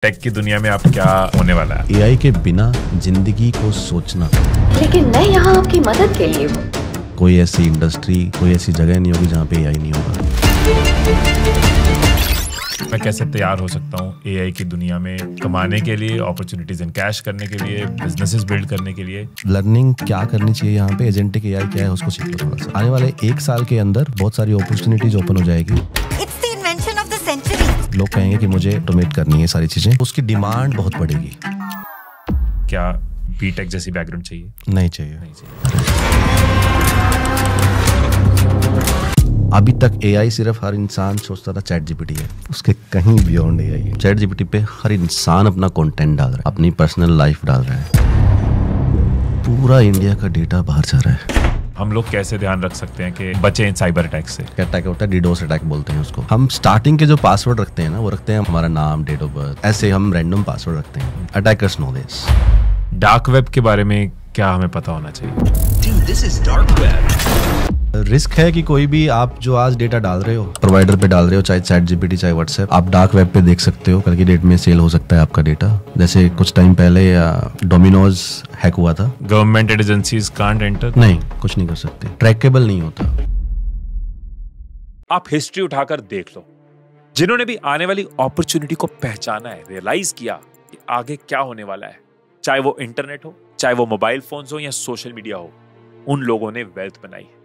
Take की दुनिया में अब क्या होने वाला है? एआई के बिना जिंदगी को सोचना। लेकिन मैं यहाँ आपकी मदद के लिए हूँ। कोई ऐसी इंडस्ट्री, कोई ऐसी जगह नहीं होगी जहाँ पे एआई नहीं होगा। मैं कैसे तैयार हो सकता हूँ एआई की दुनिया में कमाने के लिए, अपॉर्चुनिटीज इन कैश करने के लिए, बिजनेसेस बिल्ड करने के लिए। लर्निंग क्या करनी चाहिए यहाँ पे, एजेंटिक एआई क्या है उसको सीख लो थोड़ा सा। आने वाले 1 साल के अंदर बहुत सारी अपॉर्चुनिटीज ओपन हो जाएगी। लोग कहेंगे कि मुझे ऑटोमेट करनी है सारी चीजें, उसकी डिमांड बहुत बढ़ेगी। क्या बीटेक जैसी बैकग्राउंड चाहिए? नहीं चाहिए। अभी तक एआई सिर्फ हर इंसान सोचता था चैट जीपीटी है, उसके कहीं बियॉन्ड एआई है। चैट जीपीटी पे हर इंसान अपना कंटेंट डाल रहा है, अपनी पर्सनल लाइफ डाल रहा है। पूरा इंडिया का डेटा बाहर जा रहा है। हम लोग कैसे ध्यान रख सकते हैं कि बचे इन साइबर अटैक से? अटैक होता है, डीडोस अटैक बोलते हैं उसको। हम स्टार्टिंग के जो पासवर्ड रखते हैं ना, वो रखते हैं हमारा नाम, डेट ऑफ बर्थ, ऐसे हम रैंडम पासवर्ड रखते हैं। Attackers know this. Dark web के बारे में क्या हमें पता होना चाहिए? Dude, this is dark web. Risk है कि कोई भी आप जो आज डेटा डाल रहे हो, प्रोवाइडर पे डाल रहे हो, चाहे चैट जीपीटी चाहे व्हाट्सएप, आप डार्क वेब पे देख सकते हो। कल की डेट में सेल हो सकता है आपका डेटा। जैसे कुछ टाइम पहले डोमिनोज हैक हुआ था। Government agencies can't enter? नहीं, कुछ नहीं कर सकते, ट्रैकेबल नहीं होता। आप हिस्ट्री उठाकर देख लो, जिन्होंने भी आने वाली अपॉर्चुनिटी को पहचाना है, रियलाइज किया कि आगे क्या होने वाला है, चाहे वो इंटरनेट हो, चाहे वो मोबाइल फोन्स हो या सोशल मीडिया हो, उन लोगों ने वेल्थ बनाई है।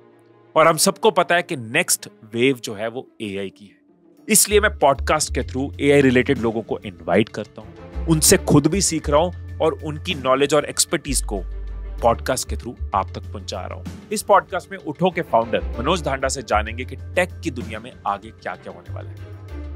और हम सबको पता है कि नेक्स्ट वेव जो है वो एआई की है। इसलिए मैं पॉडकास्ट के थ्रू एआई रिलेटेड लोगों को इनवाइट करता हूं, उनसे खुद भी सीख रहा हूं और उनकी नॉलेज और एक्सपर्टीज को पॉडकास्ट के थ्रू आप तक पहुंचा रहा हूं। इस पॉडकास्ट में उठो के फाउंडर मनोज धांडा से जानेंगे कि टेक की दुनिया में आगे क्या क्या होने वाला है,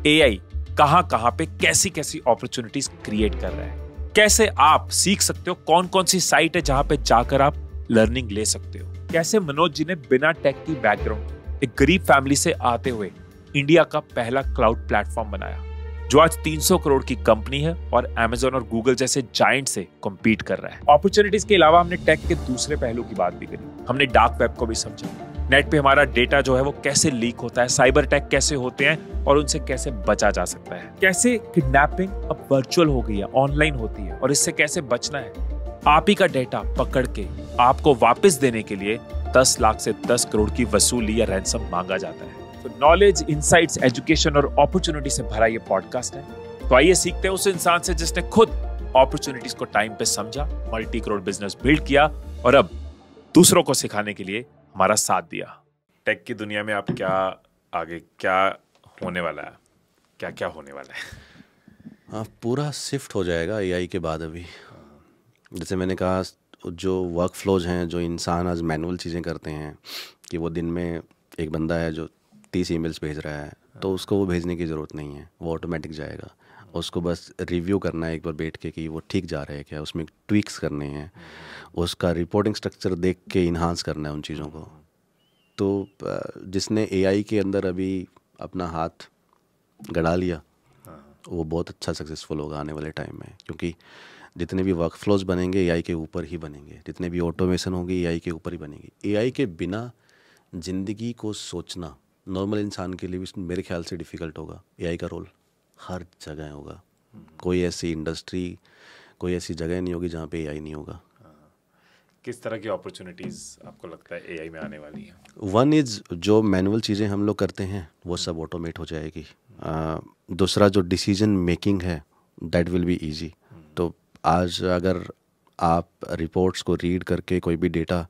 एआई कहां पे कैसी कैसी अपॉर्चुनिटीज क्रिएट कर रहा है, कैसे आप सीख सकते हो, कौन कौन सी साइट है जहां पे जाकर आप लर्निंग ले सकते हो, कैसे मनोज जी ने बिना टेक की बैकग्राउंड एक गरीब फैमिली से आते हुए इंडिया का पहला क्लाउड प्लेटफॉर्म बनाया जो आज 300 करोड़ की कंपनी है और Amazon और Google जैसे जायंट से कम्पीट कर रहा है। अपॉर्चुनिटीज के अलावा हमने टेक के दूसरे पहलू की बात भी करी, हमने डार्क वेब को भी समझा, नेट पे हमारा डेटा जो है वो कैसे लीक होता है, साइबर अटैक कैसे होते हैं और उनसे कैसे बचा जा सकता है, कैसे किडनैपिंग अब वर्चुअल हो गई है, ऑनलाइन होती है और इससे कैसे बचना है। आप ही का डेटा पकड़ के आपको वापस देने के लिए 10 लाख से 10 करोड़ की वसूली या रैंसम मांगा जाता है। तो नॉलेज, इनसाइट्स, एजुकेशन और अपॉर्चुनिटी से भरा ये पॉडकास्ट है। तो आइए सीखते हैं उस इंसान से जिसने खुद अपॉर्चुनिटीज को टाइम पे समझा, मल्टी करोड़ बिजनेस बिल्ड किया और अब दूसरों को सिखाने के लिए हमारा साथ दिया। टेक की दुनिया में अब क्या आगे क्या होने वाला है, क्या क्या होने वाला है? पूरा शिफ्ट हो जाएगा एआई के बाद। अभी जैसे मैंने कहा, जो वर्क फ्लोज हैं, जो इंसान आज मैनुअल चीज़ें करते हैं कि वो दिन में एक बंदा है जो 30 ईमेल्स भेज रहा है, तो उसको वो भेजने की ज़रूरत नहीं है, वो ऑटोमेटिक जाएगा। उसको बस रिव्यू करना है एक बार बैठ के कि वो ठीक जा रहा है क्या, उसमें ट्वीक्स करने हैं, उसका रिपोर्टिंग स्ट्रक्चर देख के इन्हांस करना है उन चीज़ों को। तो जिसने एआई के अंदर अभी अपना हाथ गड़ा लिया, वो बहुत अच्छा सक्सेसफुल होगा आने वाले टाइम में, क्योंकि जितने भी वर्क फ्लोज बनेंगे एआई के ऊपर ही बनेंगे, जितने भी ऑटोमेशन होगी एआई के ऊपर ही बनेगी। एआई के बिना ज़िंदगी को सोचना नॉर्मल इंसान के लिए भी मेरे ख्याल से डिफ़िकल्ट होगा। एआई का रोल हर जगह होगा, कोई ऐसी इंडस्ट्री, कोई ऐसी जगह नहीं होगी जहाँ पे एआई नहीं होगा। किस तरह की अपॉर्चुनिटीज आपको लगता है एआई में आने वाली है? वन इज़ जो मैनुअल चीज़ें हम लोग करते हैं वो सब ऑटोमेट हो जाएगी। दूसरा जो डिसीजन मेकिंग है दैट विल बी ईजी। तो आज अगर आप रिपोर्ट्स को रीड करके कोई भी डेटा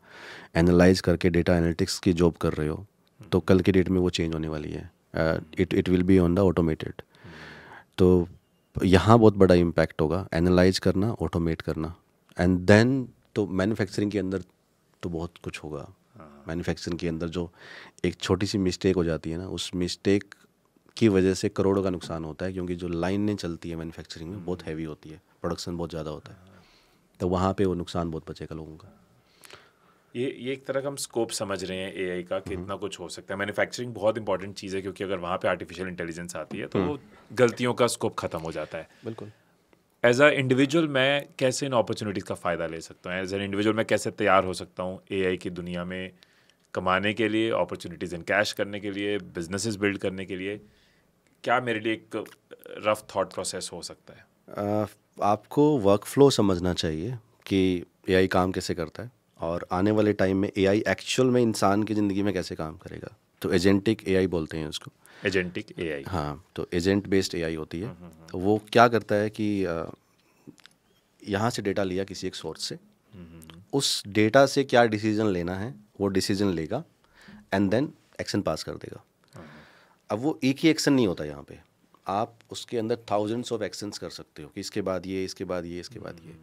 एनालाइज करके डेटा एनालिटिक्स की जॉब कर रहे हो, तो कल की डेट में वो चेंज होने वाली है। It will be on the automated. तो यहाँ बहुत बड़ा इम्पैक्ट होगा, एनालाइज करना, ऑटोमेट करना। एंड देन तो मैन्युफैक्चरिंग के अंदर तो बहुत कुछ होगा। मैन्युफैक्चरिंग के अंदर जो एक छोटी सी मिस्टेक हो जाती है ना, उस मिस्टेक की वजह से करोड़ों का नुकसान होता है, क्योंकि जो लाइनें चलती है मैन्युफैक्चरिंग में बहुत हैवी होती है, प्रोडक्शन बहुत ज़्यादा होता है, तो वहाँ पे वो नुकसान बहुत बचेगा लोगों का। ये एक तरह का हम स्कोप समझ रहे हैं एआई का कि इतना कुछ हो सकता है। मैन्युफैक्चरिंग बहुत इंपॉर्टेंट चीज़ है, क्योंकि अगर वहाँ पे आर्टिफिशियल इंटेलिजेंस आती है तो वो गलतियों का स्कोप खत्म हो जाता है। बिल्कुल। एज अ इंडिविजुअल मैं कैसे इन अपॉर्चुनिटीज़ का फ़ायदा ले सकता हूँ? एज एन इंडिविजुअल मैं कैसे तैयार हो सकता हूँ एआई की दुनिया में कमाने के लिए, अपॉर्चुनिटीज़ इन कैश करने के लिए, बिजनेसेस बिल्ड करने के लिए? क्या मेरे लिए एक रफ थॉट प्रोसेस हो सकता है? आपको वर्क फ्लो समझना चाहिए कि एआई काम कैसे करता है और आने वाले टाइम में एआई एक्चुअल में इंसान की ज़िंदगी में कैसे काम करेगा। तो एजेंटिक एआई बोलते हैं उसको। Agentic AI. हाँ, तो एजेंट बेस्ड एआई होती है। तो वो क्या करता है कि यहाँ से डेटा लिया किसी एक सोर्स से, उस डेटा से क्या डिसीजन लेना है वो डिसीजन लेगा एंड देन एक्शन पास कर देगा। अब वो एक ही एक्शन नहीं होता यहाँ पे, आप उसके अंदर थाउजेंड्स ऑफ एक्शंस कर सकते हो कि इसके बाद ये, इसके बाद ये, इसके बाद ये।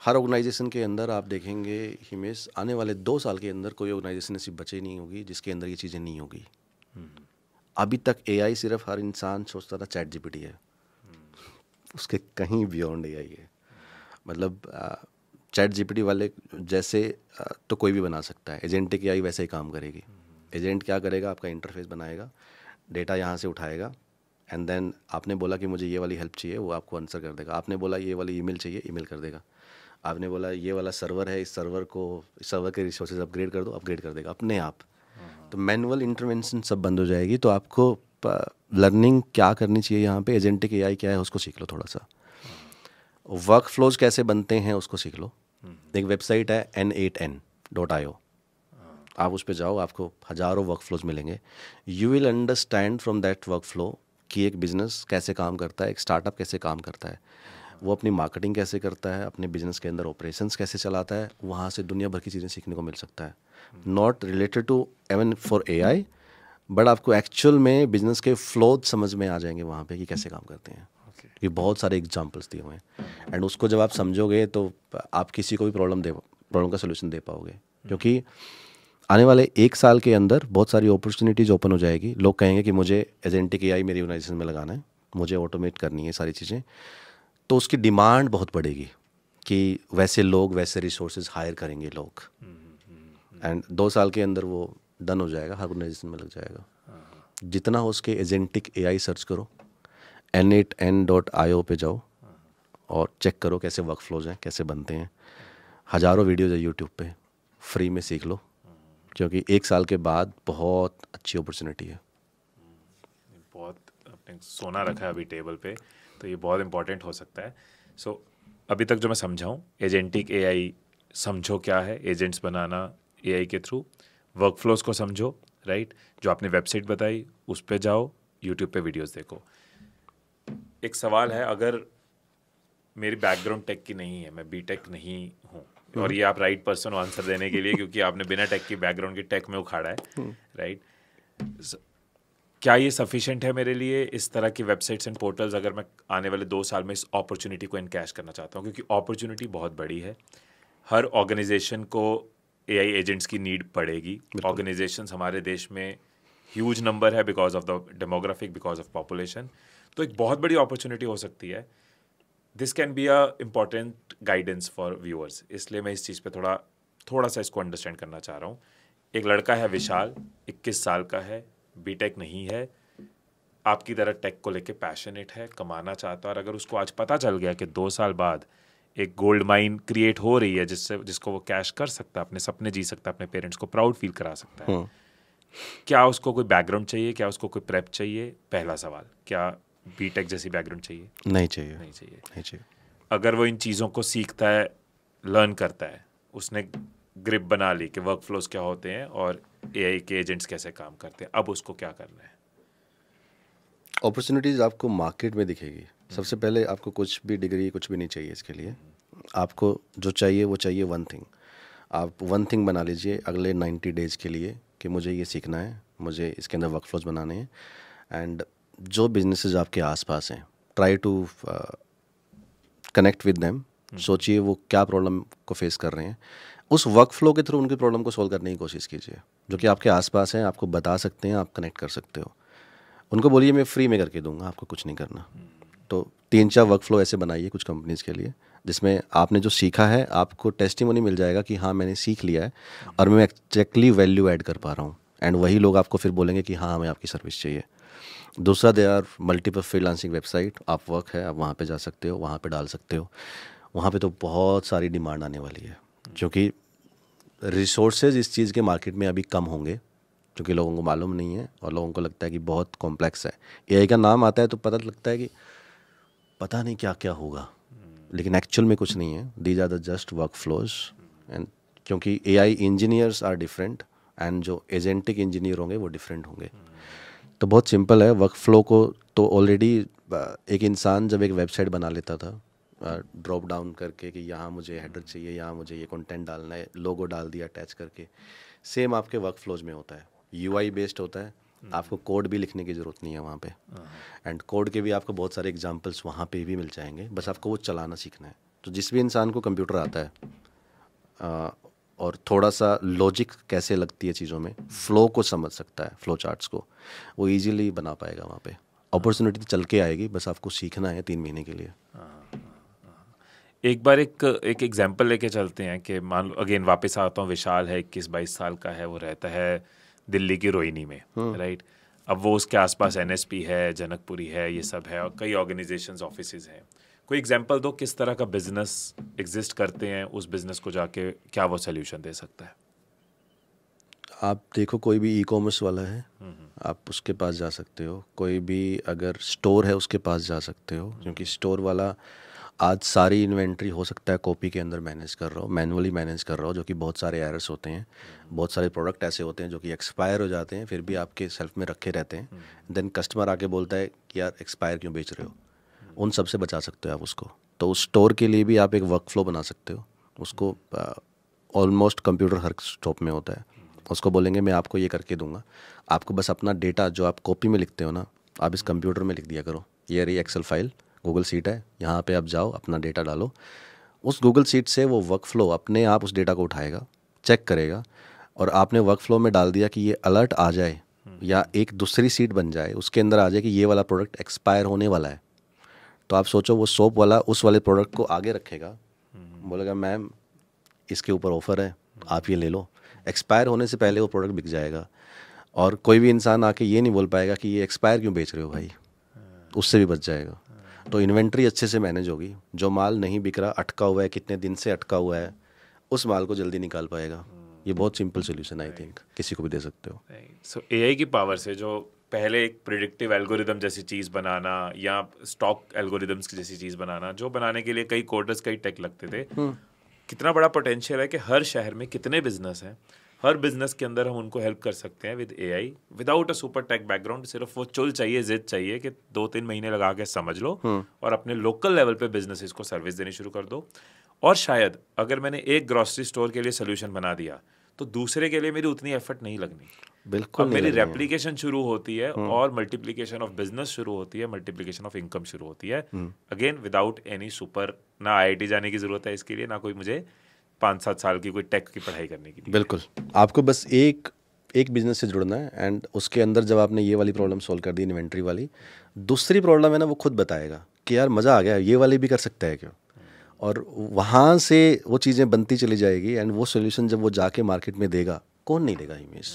हर ऑर्गेनाइजेशन के अंदर आप देखेंगे हिमेश, आने वाले 2 साल के अंदर कोई ऑर्गेनाइजेशन ऐसी बचे नहीं होगी जिसके अंदर ये चीज़ें नहीं होगी। अभी तक एआई सिर्फ हर इंसान सोचता था चैट जीपीटी है, उसके कहीं बियॉन्ड एआई है। मतलब चैट जीपीटी वाले जैसे तो कोई भी बना सकता है, एजेंटिक एआई वैसे ही काम करेगी। एजेंट क्या करेगा, आपका इंटरफेस बनाएगा, डेटा यहाँ से उठाएगा एंड देन आपने बोला कि मुझे ये वाली हेल्प चाहिए, वो आपको आंसर कर देगा। आपने बोला ये वाली ईमेल चाहिए, ईमेल कर देगा। आपने बोला ये वाला सर्वर है, इस सर्वर के रिसोर्सेज अपग्रेड कर दो, अपग्रेड कर देगा अपने आप। तो मैनुअल इंटरवेंशन सब बंद हो जाएगी। तो आपको लर्निंग क्या करनी चाहिए यहाँ पे, एजेंटिक एआई क्या है उसको सीख लो थोड़ा सा। वर्क फ्लोज कैसे बनते हैं उसको सीख लो। एक वेबसाइट है n8n.io, आप उस पर जाओ, आपको हज़ारों वर्क फ्लोज मिलेंगे। You will understand from that work flow कि एक बिज़नेस कैसे काम करता है, एक स्टार्टअप कैसे काम करता है, वो अपनी मार्केटिंग कैसे करता है, अपने बिजनेस के अंदर ऑपरेशंस कैसे चलाता है। वहाँ से दुनिया भर की चीज़ें सीखने को मिल सकता है, not related to even for AI, but आपको एक्चुअल में बिजनेस के फ्लो समझ में आ जाएंगे वहाँ पे कि कैसे काम करते हैं। ये बहुत सारे एग्जांपल्स दिए हुए हैं एंड उसको जब आप समझोगे तो आप किसी को भी प्रॉब्लम का सोल्यूशन दे पाओगे। क्योंकि आने वाले 1 साल के अंदर बहुत सारी अपॉर्चुनिटीज़ ओपन हो जाएगी। लोग कहेंगे कि मुझे एजेंटिक एआई मेरी ऑर्गेनाइजेशन में लगाना है, मुझे ऑटोमेट करनी है सारी चीज़ें, तो उसकी डिमांड बहुत बढ़ेगी कि वैसे लोग, वैसे रिसोर्सेज हायर करेंगे लोग एंड 2 साल के अंदर वो डन हो जाएगा, हर ऑर्गेनाइजेशन में लग जाएगा। जितना हो उसके एजेंटिक एआई सर्च करो, n8n.io पे जाओ और चेक करो कैसे वर्क फ्लोज हैं, कैसे बनते हैं। हज़ारों वीडियोज़ है यूट्यूब पे, फ्री में सीख लो, क्योंकि 1 साल के बाद बहुत अच्छी अपॉर्चुनिटी है। बहुत आपने सोना रखा है अभी टेबल पे, तो ये बहुत इंपॉर्टेंट हो सकता है। सो अभी तक जो मैं समझाऊँ, एजेंटिक एआई समझो क्या है, एजेंट्स बनाना एआई के थ्रू, वर्क फ्लोज को समझो, राइट। जो आपने वेबसाइट बताई उस पे जाओ, यूट्यूब पे वीडियोस देखो। एक सवाल है, अगर मेरी बैकग्राउंड टेक की नहीं है, मैं बीटेक नहीं हूँ, और ये आप राइट पर्सन हो आंसर देने के लिए, क्योंकि आपने बिना टेक की बैकग्राउंड की टेक में उखाड़ा है, राइट। क्या ये सफिशिएंट है मेरे लिए, इस तरह की वेबसाइट्स एंड पोर्टल्स, अगर मैं आने वाले 2 साल में इस अपॉर्चुनिटी को इनकैश करना चाहता हूँ? क्योंकि अपॉर्चुनिटी बहुत बड़ी है, हर ऑर्गेनाइजेशन को एआई एजेंट्स की नीड पड़ेगी। ऑर्गेनाइजेशंस हमारे देश में ह्यूज नंबर है because of the demographic, because of population, तो एक बहुत बड़ी अपॉर्चुनिटी हो सकती है। This can be a important guidance for viewers, इसलिए मैं इस चीज़ पे थोड़ा सा इसको अंडरस्टैंड करना चाह रहा हूँ। एक लड़का है विशाल, 21 साल का है, बीटेक नहीं है, आपकी तरह टेक को लेके पैशनेट है, कमाना चाहता है, और अगर उसको आज पता चल गया कि 2 साल बाद एक गोल्ड माइन क्रिएट हो रही है जिसको वो कैश कर सकता है, अपने सपने जी सकता है, अपने पेरेंट्स को प्राउड फील करा सकता है, क्या उसको कोई बैकग्राउंड चाहिए, क्या उसको कोई प्रेप चाहिए? पहला सवाल, क्या बीटेक जैसी बैकग्राउंड चाहिए? नहीं चाहिए, नहीं चाहिए। नहीं चाहिए। अगर वो इन चीज़ों को सीखता है, लर्न करता है, उसने ग्रिप बना ली कि वर्क फ्लोज क्या होते हैं और एआई के एजेंट्स कैसे काम करते हैं, अब उसको क्या करना है? अपॉर्चुनिटीज़ आपको मार्केट में दिखेगी। सबसे पहले आपको कुछ भी डिग्री कुछ भी नहीं चाहिए इसके लिए। आपको जो चाहिए वो चाहिए वन थिंग। आप वन थिंग बना लीजिए अगले 90 डेज़ के लिए कि मुझे ये सीखना है, मुझे इसके अंदर वर्क फ्लोज बनाने हैं। एंड जो बिजनेसेस आपके आसपास हैं, try to connect with them. सोचिए वो क्या प्रॉब्लम को फेस कर रहे हैं, उस वर्क फ्लो के थ्रू उनकी प्रॉब्लम को सॉल्व करने की कोशिश कीजिए। जो कि आपके आसपास हैं, आपको बता सकते हैं, आप कनेक्ट कर सकते हो। उनको बोलिए मैं फ्री में करके दूंगा, आपको कुछ नहीं करना। तो 3-4 वर्क फ्लो ऐसे बनाइए कुछ कंपनीज के लिए, जिसमें आपने जो सीखा है आपको टेस्टिमोनी मिल जाएगा कि हाँ मैंने सीख लिया है और मैं एक्जैक्टली वैल्यू ऐड कर पा रहा हूँ। एंड वही लोग आपको फिर बोलेंगे कि हाँ हमें आपकी सर्विस चाहिए। दूसरा, they are multiple freelancing website, आप वर्क है आप वहाँ पे जा सकते हो, वहाँ पे डाल सकते हो। वहाँ पे तो बहुत सारी डिमांड आने वाली है, क्योंकि रिसोर्सेज इस चीज़ के मार्केट में अभी कम होंगे, क्योंकि लोगों को मालूम नहीं है और लोगों को लगता है कि बहुत कॉम्प्लेक्स है। एआई का नाम आता है तो पता लगता है कि पता नहीं क्या क्या होगा, लेकिन एक्चुअल में कुछ नहीं है. These are the just work flows. And क्योंकि AI engineers are different and जो एजेंटिक इंजीनियर होंगे वो डिफरेंट होंगे. तो बहुत सिंपल है वर्क फ्लो को. तो ऑलरेडी एक इंसान जब एक वेबसाइट बना लेता था ड्रॉप डाउन करके कि यहाँ मुझे हेडर चाहिए, यहाँ मुझे ये कंटेंट डालना है, लोगो डाल दिया अटैच करके. सेम आपके वर्क फ्लोज में होता है. UI बेस्ड होता है. आपको कोड भी लिखने की ज़रूरत नहीं है वहाँ पे. एंड कोड के भी आपको बहुत सारे एग्जांपल्स वहाँ पे भी मिल जाएंगे. बस आपको वो चलाना सीखना है. तो जिस भी इंसान को कंप्यूटर आता है और थोड़ा सा लॉजिक कैसे लगती है चीज़ों में, फ्लो को समझ सकता है, फ्लो चार्ट्स को, वो इजीली बना पाएगा. वहाँ पे अपॉर्चुनिटी तो चल के आएगी, बस आपको सीखना है 3 महीने के लिए. एक बार एक एग्जांपल लेके चलते हैं कि मान लो अगेन वापस आता हूँ. विशाल है, 21-22 साल का है, वो रहता है दिल्ली की रोहिणी में, राइट. अब वो उसके आसपास NSP है, जनकपुरी है, ये सब है और कई ऑर्गेनाइजेशंस ऑफिसेज हैं. कोई एग्जांपल दो किस तरह का बिजनेस एग्जिस्ट करते हैं, उस बिजनेस को जाके क्या वो सोल्यूशन दे सकता है. आप देखो कोई भी ई-कॉमर्स वाला है, आप उसके पास जा सकते हो. कोई भी अगर स्टोर है उसके पास जा सकते हो, क्योंकि स्टोर वाला आज सारी इन्वेंट्री हो सकता है कॉपी के अंदर मैनेज कर रहा हो, मैनुअली मैनेज कर रहा हो, जो कि बहुत सारे एरर्स होते हैं. बहुत सारे प्रोडक्ट ऐसे होते हैं जो कि एक्सपायर हो जाते हैं, फिर भी आपके शेल्फ में रखे रहते हैं. देन कस्टमर आके बोलता है कि यार एक्सपायर क्यों बेच रहे हो. उन सब से बचा सकते हो आप उसको. तो उस स्टोर के लिए भी आप एक वर्क फ्लो बना सकते हो. उसको ऑलमोस्ट कंप्यूटर हर स्टॉप में होता है. उसको बोलेंगे मैं आपको ये करके दूंगा, आपको बस अपना डेटा जो आप कॉपी में लिखते हो ना, आप इस कंप्यूटर में लिख दिया करो. ये रही एक्सेल फाइल, गूगल सीट है, यहाँ पे आप जाओ, अपना डेटा डालो. उस गूगल सीट से वो वर्क फ्लो अपने आप उस डेटा को उठाएगा, चेक करेगा, और आपने वर्क फ्लो में डाल दिया कि ये अलर्ट आ जाए या एक दूसरी सीट बन जाए, उसके अंदर आ जाए कि ये वाला प्रोडक्ट एक्सपायर होने वाला है. तो आप सोचो वो सोप वाला उस वाले प्रोडक्ट को आगे रखेगा, बोलेगा मैम इसके ऊपर ऑफ़र है, आप ये ले लो. एक्सपायर होने से पहले वो प्रोडक्ट बिक जाएगा. और कोई भी इंसान आके ये नहीं बोल पाएगा कि ये एक्सपायर क्यों बेच रहे हो भाई, उससे भी बच जाएगा. तो इन्वेंट्री अच्छे से मैनेज होगी. जो माल नहीं बिक रहा, अटका हुआ है, कितने दिन से अटका हुआ है, उस माल को जल्दी निकाल पाएगा. ये बहुत सिंपल सोल्यूशन आई थिंक किसी को भी दे सकते हो. सो AI की पावर से जो पहले एक प्रिडिक्टिव एल्गोरिदम जैसी चीज़ बनाना या स्टॉक एल्गोरिदम्स की जैसी चीज़ बनाना, जो बनाने के लिए कई कोडर्स कई टेक लगते थे, कितना बड़ा पोटेंशियल है कि हर शहर में कितने बिजनेस हैं, हर बिजनेस के अंदर हम उनको हेल्प कर सकते हैं with AI without a super tech background. सिर्फ वो चुल चाहिए, जिद चाहिए कि 2-3 महीने लगा के समझ लो और अपने लोकल लेवल पे बिजनेसेस को सर्विस देनी शुरू कर दो. और शायद अगर मैंने एक ग्रोसरी स्टोर के लिए सोल्यूशन बना दिया तो दूसरे के लिए मेरी उतनी एफर्ट नहीं लगनी. बिल्कुल अब नहीं मेरी लगनी है. रेप्लिकेशन शुरू होती है और मल्टीप्लिकेशन ऑफ बिजनेस शुरू होती है, मल्टीप्लिकेशन ऑफ इनकम शुरू होती है. अगेन विदाउट एनी सुपर, ना IIT जाने की जरूरत है इसके लिए, ना कोई मुझे 5-7 साल की कोई टेक की पढ़ाई करने की. बिल्कुल, आपको बस एक बिजनेस से जुड़ना है. एंड उसके अंदर जब आपने ये वाली प्रॉब्लम सॉल्व कर दी, इन्वेंट्री वाली, दूसरी प्रॉब्लम है ना, वो खुद बताएगा कि यार मज़ा आ गया, ये वाली भी कर सकता है क्यों. और वहाँ से वो चीज़ें बनती चली जाएगी. एंड वो सोल्यूशन जब वो जाके मार्केट में देगा, कौन नहीं देगा हिमेश,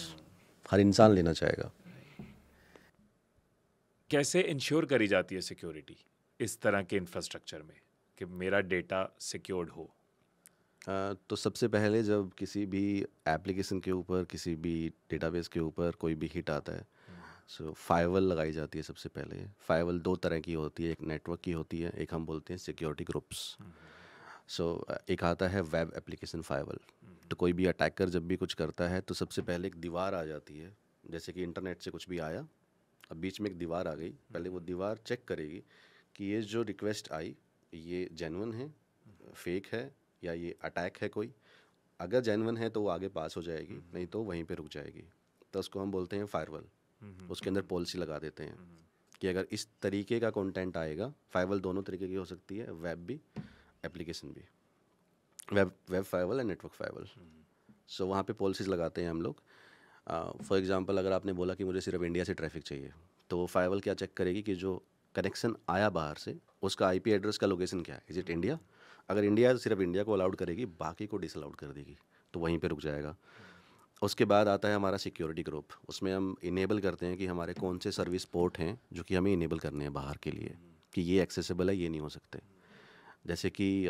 हर इंसान लेना चाहेगा. कैसे इंश्योर करी जाती है सिक्योरिटी इस तरह के इंफ्रास्ट्रक्चर में कि मेरा डेटा सिक्योर्ड हो? तो सबसे पहले जब किसी भी एप्लीकेशन के ऊपर, किसी भी डेटाबेस के ऊपर कोई भी हिट आता है, सो फायरवॉल लगाई जाती है सबसे पहले. फायरवॉल 2 तरह की होती है, एक नेटवर्क की होती है, एक हम बोलते हैं सिक्योरिटी ग्रुप्स. सो एक आता है वेब एप्लीकेशन फायरवॉल. तो कोई भी अटैकर जब भी कुछ करता है तो सबसे पहले एक दीवार आ जाती है. जैसे कि इंटरनेट से कुछ भी आया, अब बीच में एक दीवार आ गई, पहले वो दीवार चेक करेगी कि ये जो रिक्वेस्ट आई ये जेन्युइन है, फेक है, या ये अटैक है कोई. अगर जेन्युइन है तो वो आगे पास हो जाएगी, नहीं तो वहीं पे रुक जाएगी. तो उसको हम बोलते हैं फायरवॉल. उसके अंदर पॉलिसी लगा देते हैं कि अगर इस तरीके का कंटेंट आएगा, फायरवॉल दोनों तरीके की हो सकती है, वेब भी, एप्लीकेशन भी, web firewall and network firewall. So वहाँ पे पॉलिसीज लगाते हैं हम लोग. फॉर एग्जांपल अगर आपने बोला कि मुझे सिर्फ इंडिया से ट्रैफिक चाहिए, तो फायरवॉल क्या चेक करेगी कि जो कनेक्शन आया बाहर से, उसका IP एड्रेस का लोकेशन क्या है, इज इट इंडिया. अगर इंडिया है तो सिर्फ इंडिया को अलाउड करेगी, बाकी को डिसअलाउड कर देगी, तो वहीं पे रुक जाएगा. उसके बाद आता है हमारा सिक्योरिटी ग्रुप. उसमें हम इनेबल करते हैं कि हमारे कौन से सर्विस पोर्ट हैं जो कि हमें इनेबल करने हैं बाहर के लिए, कि ये एक्सेसिबल है, ये नहीं हो सकते. जैसे कि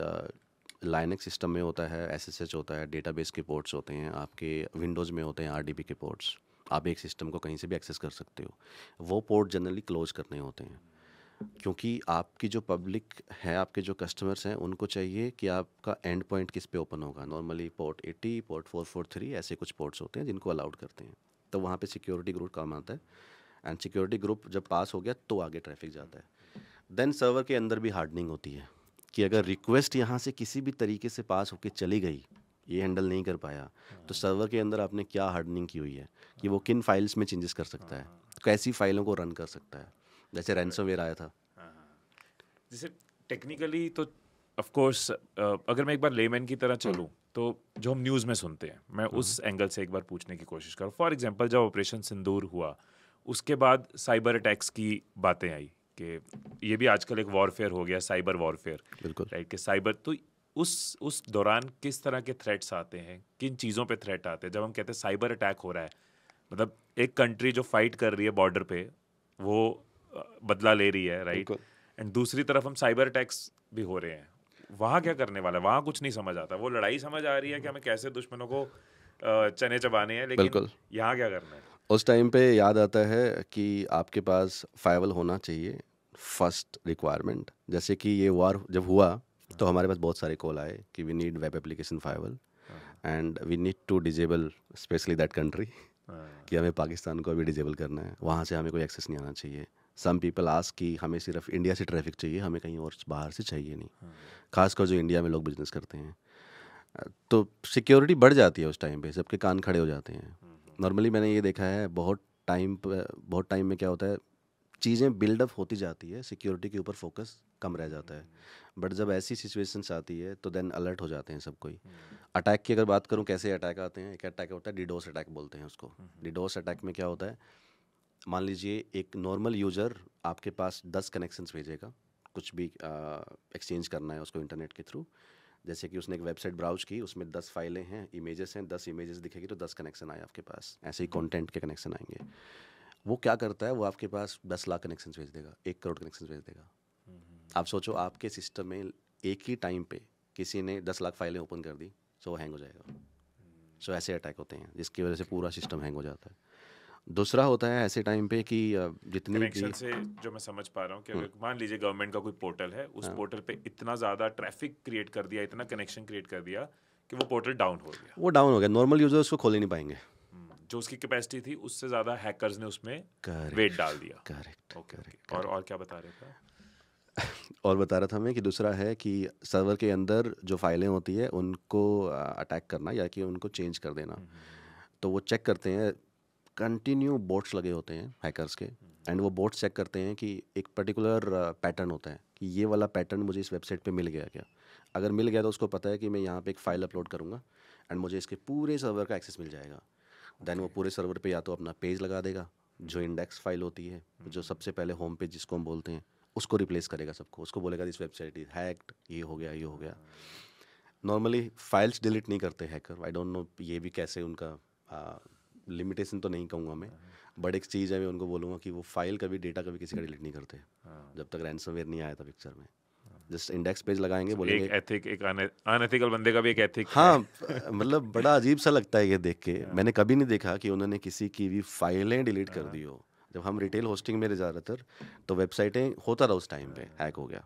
लाइनक्स सिस्टम में होता है, SSH होता है, डेटाबेस के पोर्ट्स होते हैं, आपके विंडोज़ में होते हैं RDP के पोर्ट्स. आप एक सिस्टम को कहीं से भी एक्सेस कर सकते हो, वो पोर्ट जनरली क्लोज करने होते हैं. क्योंकि आपकी जो पब्लिक है, आपके जो कस्टमर्स हैं, उनको चाहिए कि आपका एंड पॉइंट किस पे ओपन होगा। नॉर्मली पोर्ट 80, पोर्ट 443 ऐसे कुछ पोर्ट्स होते हैं जिनको अलाउड करते हैं, तो वहाँ पे सिक्योरिटी ग्रुप काम आता है। एंड सिक्योरिटी ग्रुप जब पास हो गया तो आगे ट्रैफिक जाता है। देन सर्वर के अंदर भी हार्डनिंग होती है कि अगर रिक्वेस्ट यहाँ से किसी भी तरीके से पास होके चली गई, ये हैंडल नहीं कर पाया, तो सर्वर के अंदर आपने क्या हार्डनिंग की हुई है कि वो किन फाइल्स में चेंजेस कर सकता है, कैसी फाइलों को रन कर सकता है। जैसे रैंसमवेयर आया था। जैसे टेक्निकली तो ऑफ कोर्स अगर मैं एक बार लेमैन की तरह चलूँ तो जो हम न्यूज़ में सुनते हैं, मैं उस एंगल से एक बार पूछने की कोशिश करूँ। फॉर एग्जांपल जब ऑपरेशन सिंदूर हुआ, उसके बाद साइबर अटैक्स की बातें आई कि ये भी आजकल एक वॉरफेयर हो गया, साइबर वॉरफेयर। बिल्कुल। राइट, कि साइबर तो उस दौरान किस तरह के थ्रेट्स आते हैं, किन चीज़ों पे थ्रेट आते हैं जब हम कहते हैं साइबर अटैक हो रहा है? मतलब एक कंट्री जो फाइट कर रही है बॉर्डर पे, वो बदला ले रही है, राइट, एंड दूसरी तरफ हम साइबर अटैक्स भी हो रहे हैं। वहाँ क्या करने वाला है? वहाँ कुछ नहीं समझ आता। वो लड़ाई समझ आ रही है कि हमें कैसे दुश्मनों को चने चबाने हैं, लेकिन बिल्कुल। यहाँ क्या करना है? उस टाइम पे याद आता है कि आपके पास फायरवॉल होना चाहिए, फर्स्ट रिक्वायरमेंट। जैसे कि ये वार जब हुआ तो हमारे पास बहुत सारे कॉल आए कि we need web application firewall and we need to disable specially that country, कि हमें पाकिस्तान को अभी डिजेबल करना है, वहाँ से हमें कोई एक्सेस नहीं आना चाहिए। सम पीपल आस्क कि हमें सिर्फ इंडिया से ट्रैफिक चाहिए, हमें कहीं और बाहर से चाहिए नहीं, खासकर जो इंडिया में लोग बिजनेस करते हैं। तो सिक्योरिटी बढ़ जाती है उस टाइम पे, सबके कान खड़े हो जाते हैं। नॉर्मली मैंने ये देखा है बहुत टाइम में क्या होता है, चीज़ें बिल्डअप होती जाती है, सिक्योरिटी के ऊपर फोकस कम रह जाता है। बट जब ऐसी सिचुएशंस आती है तो देन अलर्ट हो जाते हैं सब कोई। अटैक की अगर बात करूँ, कैसे अटैक आते हैं, एक अटैक होता है डिडोस अटैक बोलते हैं उसको। डिडोस अटैक में क्या होता है, मान लीजिए एक नॉर्मल यूज़र आपके पास 10 कनेक्शंस भेजेगा, कुछ भी एक्सचेंज करना है उसको इंटरनेट के थ्रू। जैसे कि उसने एक वेबसाइट ब्राउज की, उसमें 10 फाइलें हैं, इमेजेस हैं, 10 इमेजेस दिखेगी तो 10 कनेक्शन आए आपके पास। ऐसे ही कंटेंट के कनेक्शन आएंगे। वो क्या करता है, वो आपके पास 10 लाख कनेक्शन भेज देगा, 1 करोड़ कनेक्शन भेज देगा। आप सोचो आपके सिस्टम में एक ही टाइम पे किसी ने 10 लाख फाइलें ओपन कर दी, सो वो हैंग हो जाएगा। सो ऐसे अटैक होते हैं जिसकी वजह से पूरा सिस्टम हैंग हो जाता है। दूसरा होता है ऐसे टाइम पे कि जितनी कनेक्शन से जो मैं समझ पा रहा हूँ कि अगर मान लीजिए गवर्नमेंट का कोई पोर्टल है, उस पोर्टल पे इतना ज़्यादा ट्रैफिक क्रिएट कर दिया, इतना कनेक्शन क्रिएट कर दिया कि वो पोर्टल डाउन हो गया, वो डाउन हो गया, नॉर्मल यूजर उसको खोल ही नहीं पाएंगे। जो उसकी कैपेसिटी थी उससे ज़्यादा हैकर्स ने उसमें Correct. वेट डाल दिया। करेक्ट। ओके, और क्या बता रहे थे? और बता रहा था मैं कि दूसरा है कि सर्वर के अंदर जो फाइलें होती है उनको अटैक करना या कि उनको चेंज कर देना। तो वो चेक करते हैं, कंटिन्यू बोट्स लगे होते हैं हैकर्स के, एंड वो बोट्स चेक करते हैं कि एक पर्टिकुलर पैटर्न होता है कि ये वाला पैटर्न मुझे इस वेबसाइट पे मिल गया क्या। अगर मिल गया तो उसको पता है कि मैं यहाँ पे एक फ़ाइल अपलोड करूँगा एंड मुझे इसके पूरे सर्वर का एक्सेस मिल जाएगा। देन वो पूरे सर्वर पे या तो अपना पेज लगा देगा, जो इंडेक्स फाइल होती है, जो सबसे पहले होम पेज जिसको हम बोलते हैं, उसको रिप्लेस करेगा सबको। उसको बोलेगा दिस वेबसाइट इज हैक्ड, ये हो गया, ये हो गया। नॉर्मली फाइल्स डिलीट नहीं करते हैकर, आई डोंट नो ये भी कैसे उनका लिमिटेशन तो नहीं कहूँगा मैं, बट एक चीज़ है, मैं उनको बोलूँगा कि वो फाइल कभी, डेटा कभी किसी का डिलीट नहीं करते जब तक रैंसमवेयर नहीं आया था पिक्चर में। जस्ट इंडेक्स पेज लगाएंगे, बोलेंगे एक एथिक, एक अनएथिकल बंदे का भी एक एथिक। हाँ, मतलब बड़ा अजीब सा लगता है ये देख के। मैंने कभी नहीं देखा कि उन्होंने किसी की भी फाइलें डिलीट कर दी हो। जब हम रिटेल होस्टिंग में ज़्यादातर तो वेबसाइटें होता रहा उस टाइम पे हैक हो गया,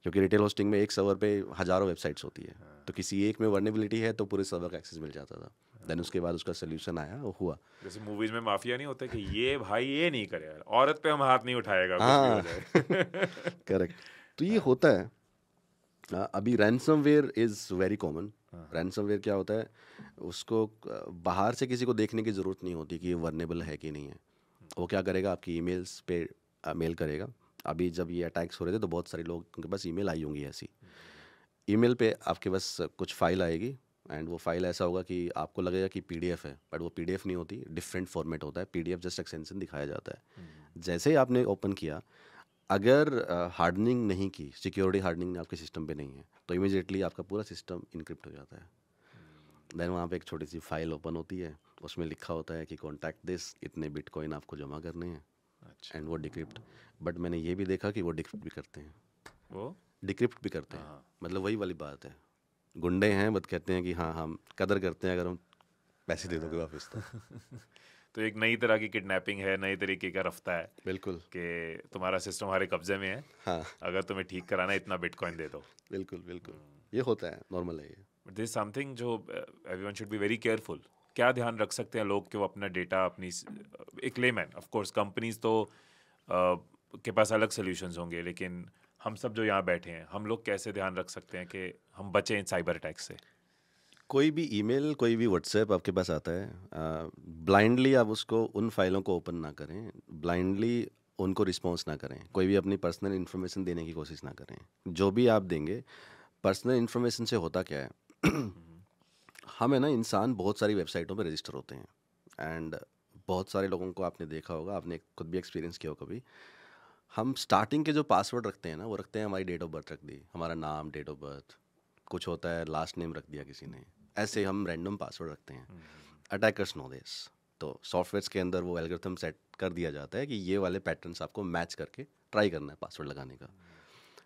क्योंकि रिटेल होस्टिंग में एक सर्वर पे हज़ारों वेबसाइट्स होती है, तो किसी एक में वर्नेबिलिटी है तो पूरे सर्वर का एक्सेस मिल जाता था। देन उसके बाद उसका सोल्यूशन आया, वो हुआ। जैसे मूवीज में माफिया नहीं होते कि ये भाई ये नहीं करेगा, औरत पे हम हाथ नहीं उठाएगा, कुछ हाँ। भी हो जाए। करेक्ट। तो ये होता है। अभी ransomware is very common. Ransomware क्या होता है, उसको बाहर से किसी को देखने की ज़रूरत नहीं होती कि ये वर्नेबल है कि नहीं है। वो क्या करेगा, आपकी ईमेल्स पे मेल करेगा। अभी जब ये अटैक्स हो रहे थे तो बहुत सारे लोग उनके पास ईमेल आई होंगी ऐसी। ईमेल पे आपके पास कुछ फाइल आएगी एंड वो फाइल ऐसा होगा कि आपको लगेगा कि पीडीएफ है, बट वो पीडीएफ नहीं होती, डिफरेंट फॉर्मेट होता है। पीडीएफ जस्ट एक्सटेंशन दिखाया जाता है। जैसे ही आपने ओपन किया, अगर हार्डनिंग नहीं की, सिक्योरिटी हार्डनिंग आपके सिस्टम पे नहीं है, तो इमीडिएटली आपका पूरा सिस्टम इनक्रिप्ट हो जाता है। देन वहाँ पे एक छोटी सी फाइल ओपन होती है, उसमें लिखा होता है कि कॉन्टैक्ट दिस, इतने बिटकॉइन आपको जमा करने हैं, एंड वो डिक्रिप्ट। बट मैंने ये भी देखा कि वो डिक्रिप्ट भी करते हैं, वो डिक्रिप्ट भी करते हैं। मतलब वही वाली बात है, गुंडे हैं बट कहते हैं कि हाँ हम कदर करते हैं, अगर हम पैसे दे दोगे वापस तो। तो एक नई तरह की किडनैपिंग है, नई तरीके का रफ्ता है बिल्कुल। कि तुम्हारा सिस्टम हमारे कब्जे में है, हाँ, अगर तुम्हें ठीक कराना है इतना बिटकॉइन दे दो। बिल्कुल बिल्कुल, ये होता है, नॉर्मल है ये। बट दिस समथिंग जो everyone should be very careful. क्या ध्यान रख सकते हैं लोग कि वो अपना डेटा अपनी एक लेमैन, ऑफ कोर्स कंपनीज तो के पास अलग सोल्यूशंस होंगे, लेकिन हम सब जो यहाँ बैठे हैं हम लोग कैसे ध्यान रख सकते हैं कि हम बचें इन साइबर अटैक से? कोई भी ईमेल, कोई भी व्हाट्सएप आपके पास आता है, ब्लाइंडली आप उसको उन फाइलों को ओपन ना करें, ब्लाइंडली उनको रिस्पॉन्स ना करें, कोई भी अपनी पर्सनल इन्फॉर्मेशन देने की कोशिश ना करें। जो भी आप देंगे पर्सनल इन्फॉर्मेशन से होता क्या है हम है ना, इंसान बहुत सारी वेबसाइटों पे रजिस्टर होते हैं, एंड बहुत सारे लोगों को आपने देखा होगा, आपने खुद भी एक्सपीरियंस किया हो कभी, हम स्टार्टिंग के जो पासवर्ड रखते हैं ना, वो रखते हैं हमारी डेट ऑफ बर्थ रख दी, हमारा नाम, डेट ऑफ बर्थ, कुछ होता है लास्ट नेम रख दिया किसी ने, ऐसे हम रैंडम पासवर्ड रखते हैं। अटैकर्स नो दिस, तो सॉफ्टवेयर्स के अंदर वो एल्गोरिथम सेट कर दिया जाता है कि ये वाले पैटर्न्स आपको मैच करके ट्राई करना है पासवर्ड लगाने का।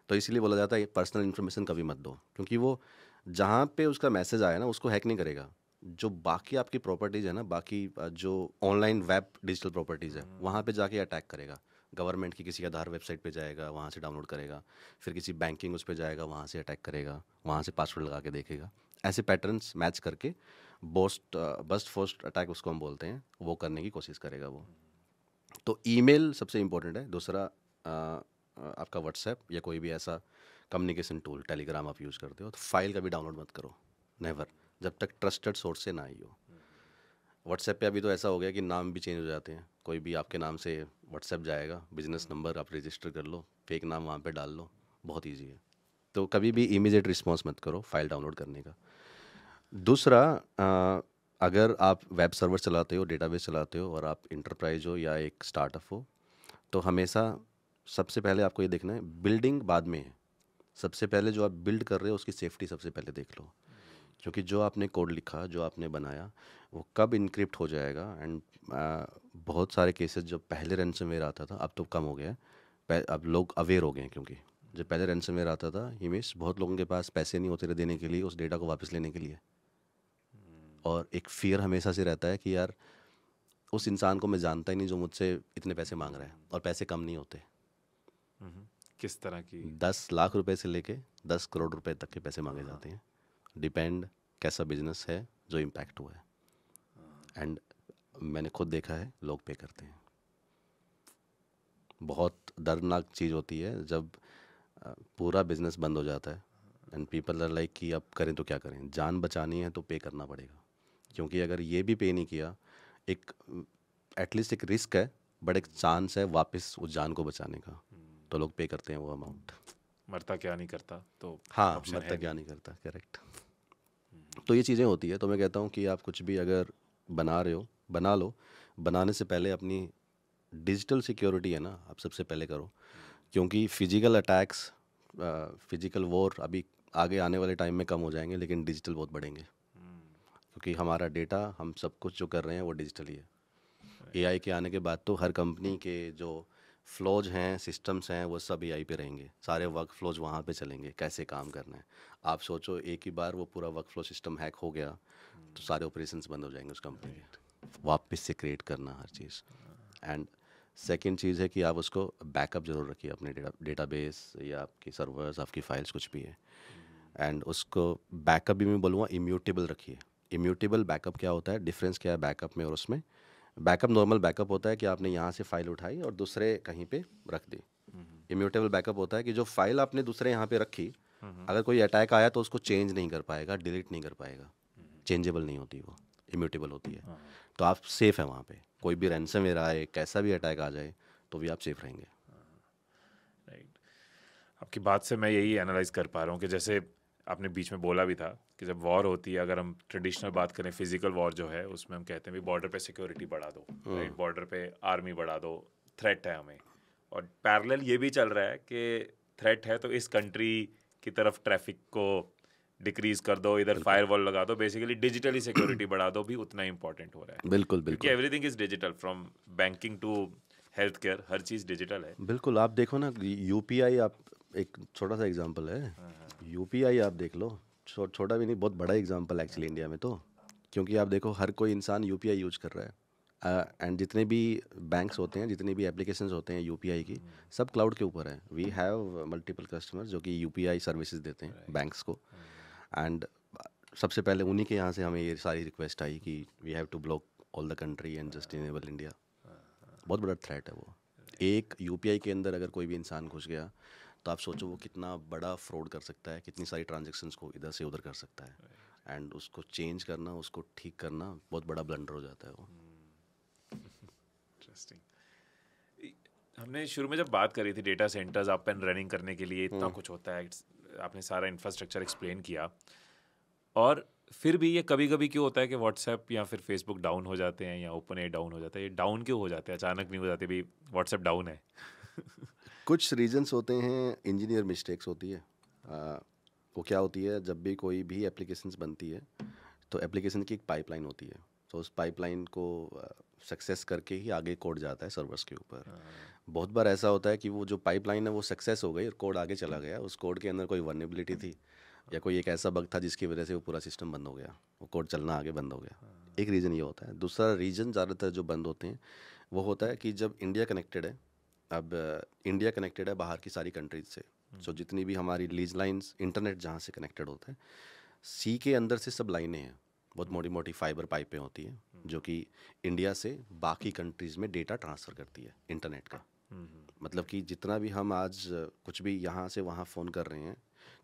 तो इसीलिए बोला जाता है पर्सनल इन्फॉर्मेशन कभी मत दो, क्योंकि वो जहाँ पे उसका मैसेज आया ना उसको हैक नहीं करेगा। जो बाकी आपकी प्रॉपर्टीज़ है ना, बाकी जो ऑनलाइन वेब डिजिटल प्रॉपर्टीज़ है, वहाँ पे जाके अटैक करेगा। गवर्नमेंट की किसी आधार वेबसाइट पे जाएगा, वहाँ से डाउनलोड करेगा, फिर किसी बैंकिंग उस पे जाएगा, वहाँ से अटैक करेगा, वहाँ से पासवर्ड लगा के देखेगा। ऐसे पैटर्न्स मैच करके बस्ट फर्स्ट अटैक उसको हम बोलते हैं, वो करने की कोशिश करेगा वो। तो ईमेल सबसे इम्पोर्टेंट है। दूसरा आपका व्हाट्सएप या कोई भी ऐसा कम्युनिकेशन टूल, टेलीग्राम आप यूज़ करते हो, तो फाइल कभी डाउनलोड मत करो, नेवर, जब तक ट्रस्टेड सोर्स से ना आई हो। व्हाट्सएप पे अभी तो ऐसा हो गया कि नाम भी चेंज हो जाते हैं, कोई भी आपके नाम से व्हाट्सएप जाएगा, बिजनेस नंबर आप रजिस्टर कर लो, फेक नाम वहाँ पे डाल लो, बहुत ईजी है। तो कभी भी इमीडिएट रिस्पॉन्स मत करो फाइल डाउनलोड करने का। दूसरा, अगर आप वेब सर्वर चलाते हो, डेटाबेस चलाते हो और आप इंटरप्राइज हो या एक स्टार्टअप हो, तो हमेशा सबसे पहले आपको ये देखना है, बिल्डिंग बाद में है, सबसे पहले जो आप बिल्ड कर रहे हो उसकी सेफ्टी सबसे पहले देख लो, क्योंकि जो आपने कोड लिखा, जो आपने बनाया, वो कब इनक्रिप्ट हो जाएगा। एंड बहुत सारे केसेस जो पहले रैंसमवेयर आता था, अब तो कम हो गया है, अब लोग अवेयर हो गए हैं, क्योंकि जब पहले रैंसमवेयर आता था हिमेश, बहुत लोगों के पास पैसे नहीं होते थे देने के लिए उस डेटा को वापस लेने के लिए, और एक फियर हमेशा से रहता है कि यार उस इंसान को मैं जानता ही नहीं जो मुझसे इतने पैसे मांग रहा है, और पैसे कम नहीं होते। किस तरह की? 10 लाख रुपए से लेके 10 करोड़ रुपए तक के पैसे मांगे जाते हैं, डिपेंड कैसा बिजनेस है जो इम्पैक्ट हुआ है। एंड मैंने खुद देखा है, लोग पे करते हैं। बहुत दर्दनाक चीज़ होती है जब पूरा बिजनेस बंद हो जाता है एंड पीपल आर लाइक कि अब करें तो क्या करें, जान बचानी है तो पे करना पड़ेगा, क्योंकि अगर ये भी पे नहीं किया, एक एटलीस्ट एक रिस्क है, बट एक चांस है वापस उस जान को बचाने का, तो लोग पे करते हैं वो अमाउंट। मरता क्या नहीं करता, तो हाँ, option मरता है क्या नहीं। नहीं करता, करेक्ट। तो ये चीज़ें होती है। तो मैं कहता हूँ कि आप कुछ भी अगर बना रहे हो, बना लो, बनाने से पहले अपनी डिजिटल सिक्योरिटी है ना, आप सबसे पहले करो, क्योंकि फिजिकल अटैक्स, फिजिकल वॉर अभी आगे आने वाले टाइम में कम हो जाएंगे, लेकिन डिजिटल बहुत बढ़ेंगे, क्योंकि हमारा डेटा, हम सब कुछ जो कर रहे हैं वो डिजिटली है। एआई के आने के बाद तो हर कंपनी के जो फ्लोज हैं, सिस्टम्स हैं, वो सब एआई पे रहेंगे, सारे वर्क फ्लोज वहाँ पे चलेंगे, कैसे काम करना है। आप सोचो एक ही बार वो पूरा वर्क फ्लो सिस्टम हैक हो गया तो सारे ऑपरेशंस बंद हो जाएंगे उस कंपनी के, वापस से क्रिएट करना हर चीज़। एंड सेकेंड चीज़ है कि आप उसको बैकअप जरूर रखिए, अपने डेटाबेस या आपकी सर्वर्स, आपकी फाइल्स कुछ भी है, एंड उसको बैकअप भी मैं बोलूँगा इम्यूटेबल रखिए। इम्यूटेबल बैकअप क्या होता है, डिफरेंस क्या है बैकअप में और उसमें? बैकअप नॉर्मल बैकअप होता है कि आपने यहाँ से फाइल उठाई और दूसरे कहीं पे रख दी। इम्यूटेबल बैकअप होता है कि जो फाइल आपने दूसरे यहाँ पे रखी, अगर कोई अटैक आया तो उसको चेंज नहीं कर पाएगा, डिलीट नहीं कर पाएगा, चेंजेबल नहीं होती वो, इम्यूटेबल होती है। तो आप सेफ है वहाँ पे, कोई भी रैंसमवेयर आए, कैसा भी अटैक आ जाए, तो भी आप सेफ रहेंगे। राइट। आपकी बात से मैं यही एनालाइज कर पा रहा हूँ कि जैसे आपने बीच में बोला भी था कि जब वॉर होती है, अगर हम ट्रेडिशनल बात करें, फिजिकल वॉर जो है उसमें हम कहते हैं भी बॉर्डर पे सिक्योरिटी बढ़ा दो, राइट, बॉर्डर पे आर्मी बढ़ा दो, थ्रेट है हमें, और पैरेलल ये भी चल रहा है कि थ्रेट है तो इस कंट्री की तरफ ट्रैफिक को डिक्रीज कर दो, इधर फायरवॉल लगा दो, बेसिकली डिजिटली सिक्योरिटी बढ़ा दो, भी उतना इंपॉर्टेंट हो रहा है। बिल्कुल क्योंकि बिल्कुल everything is digital, from banking to health care, हर चीज़ डिजिटल है। बिल्कुल। आप देखो ना, यूपीआई, आप एक छोटा सा एग्जांपल है, यूपीआई आप देख लो, छोटा भी नहीं, बहुत बड़ा एग्जांपल एक्चुअली इंडिया में तो, क्योंकि आप देखो हर कोई इंसान यूपीआई यूज कर रहा है, एंड जितने भी बैंक्स होते हैं, जितने भी एप्लीकेशंस होते हैं यूपीआई की, सब क्लाउड के ऊपर है. वी हैव मल्टीपल कस्टमर्स जो कि यूपीआई सर्विसेज देते हैं बैंक्स को. एंड सबसे पहले उन्हीं के यहाँ से हमें ये सारी रिक्वेस्ट आई कि we have to block all the country and just enable India. बहुत बड़ा थ्रेट है वो. एक यूपीआई के अंदर अगर कोई भी इंसान घुस गया तो आप सोचो वो कितना बड़ा फ्रॉड कर सकता है, कितनी सारी ट्रांजेक्शन्स को इधर से उधर कर सकता है. एंड उसको चेंज करना, उसको ठीक करना बहुत बड़ा ब्लंडर हो जाता है वो. इंटरेस्टिंग. हमने शुरू में जब बात करी थी data centres up and running करने के लिए इतना कुछ होता है, आपने सारा इंफ्रास्ट्रक्चर एक्सप्लेन किया, और फिर भी ये कभी कभी क्यों होता है कि व्हाट्सएप या फिर फेसबुक डाउन हो जाते हैं या ओपन ए डाउन हो जाता है? ये डाउन क्यों हो जाते हैं? अचानक नहीं हो जाते भाई व्हाट्सएप डाउन है? कुछ रीजंस होते हैं, इंजीनियर मिस्टेक्स होती है. वो क्या होती है, जब भी कोई भी एप्लीकेशंस बनती है तो एप्लीकेशन की एक पाइपलाइन होती है. तो उस पाइपलाइन को सक्सेस करके ही आगे कोड जाता है सर्वर्स के ऊपर. बहुत बार ऐसा होता है कि वो जो पाइपलाइन है वो सक्सेस हो गई और कोड आगे चला गया. उस कोड के अंदर कोई वल्नरेबिलिटी थी या कोई एक ऐसा बग था जिसकी वजह से वो पूरा सिस्टम बंद हो गया, वो कोड चलना आगे बंद हो गया. एक रीज़न ये होता है. दूसरा रीज़न ज़्यादातर जो बंद होते हैं वो होता है कि जब इंडिया कनेक्टेड है, अब इंडिया कनेक्टेड है बाहर की सारी कंट्रीज से. सो जितनी भी हमारी लीज लाइंस इंटरनेट जहाँ से कनेक्टेड होता है, सी के अंदर से सब लाइनें हैं, बहुत मोटी मोटी फाइबर पाइपें होती हैं जो कि इंडिया से बाकी कंट्रीज़ में डेटा ट्रांसफ़र करती है इंटरनेट का. मतलब कि जितना भी हम आज कुछ भी यहाँ से वहाँ फ़ोन कर रहे हैं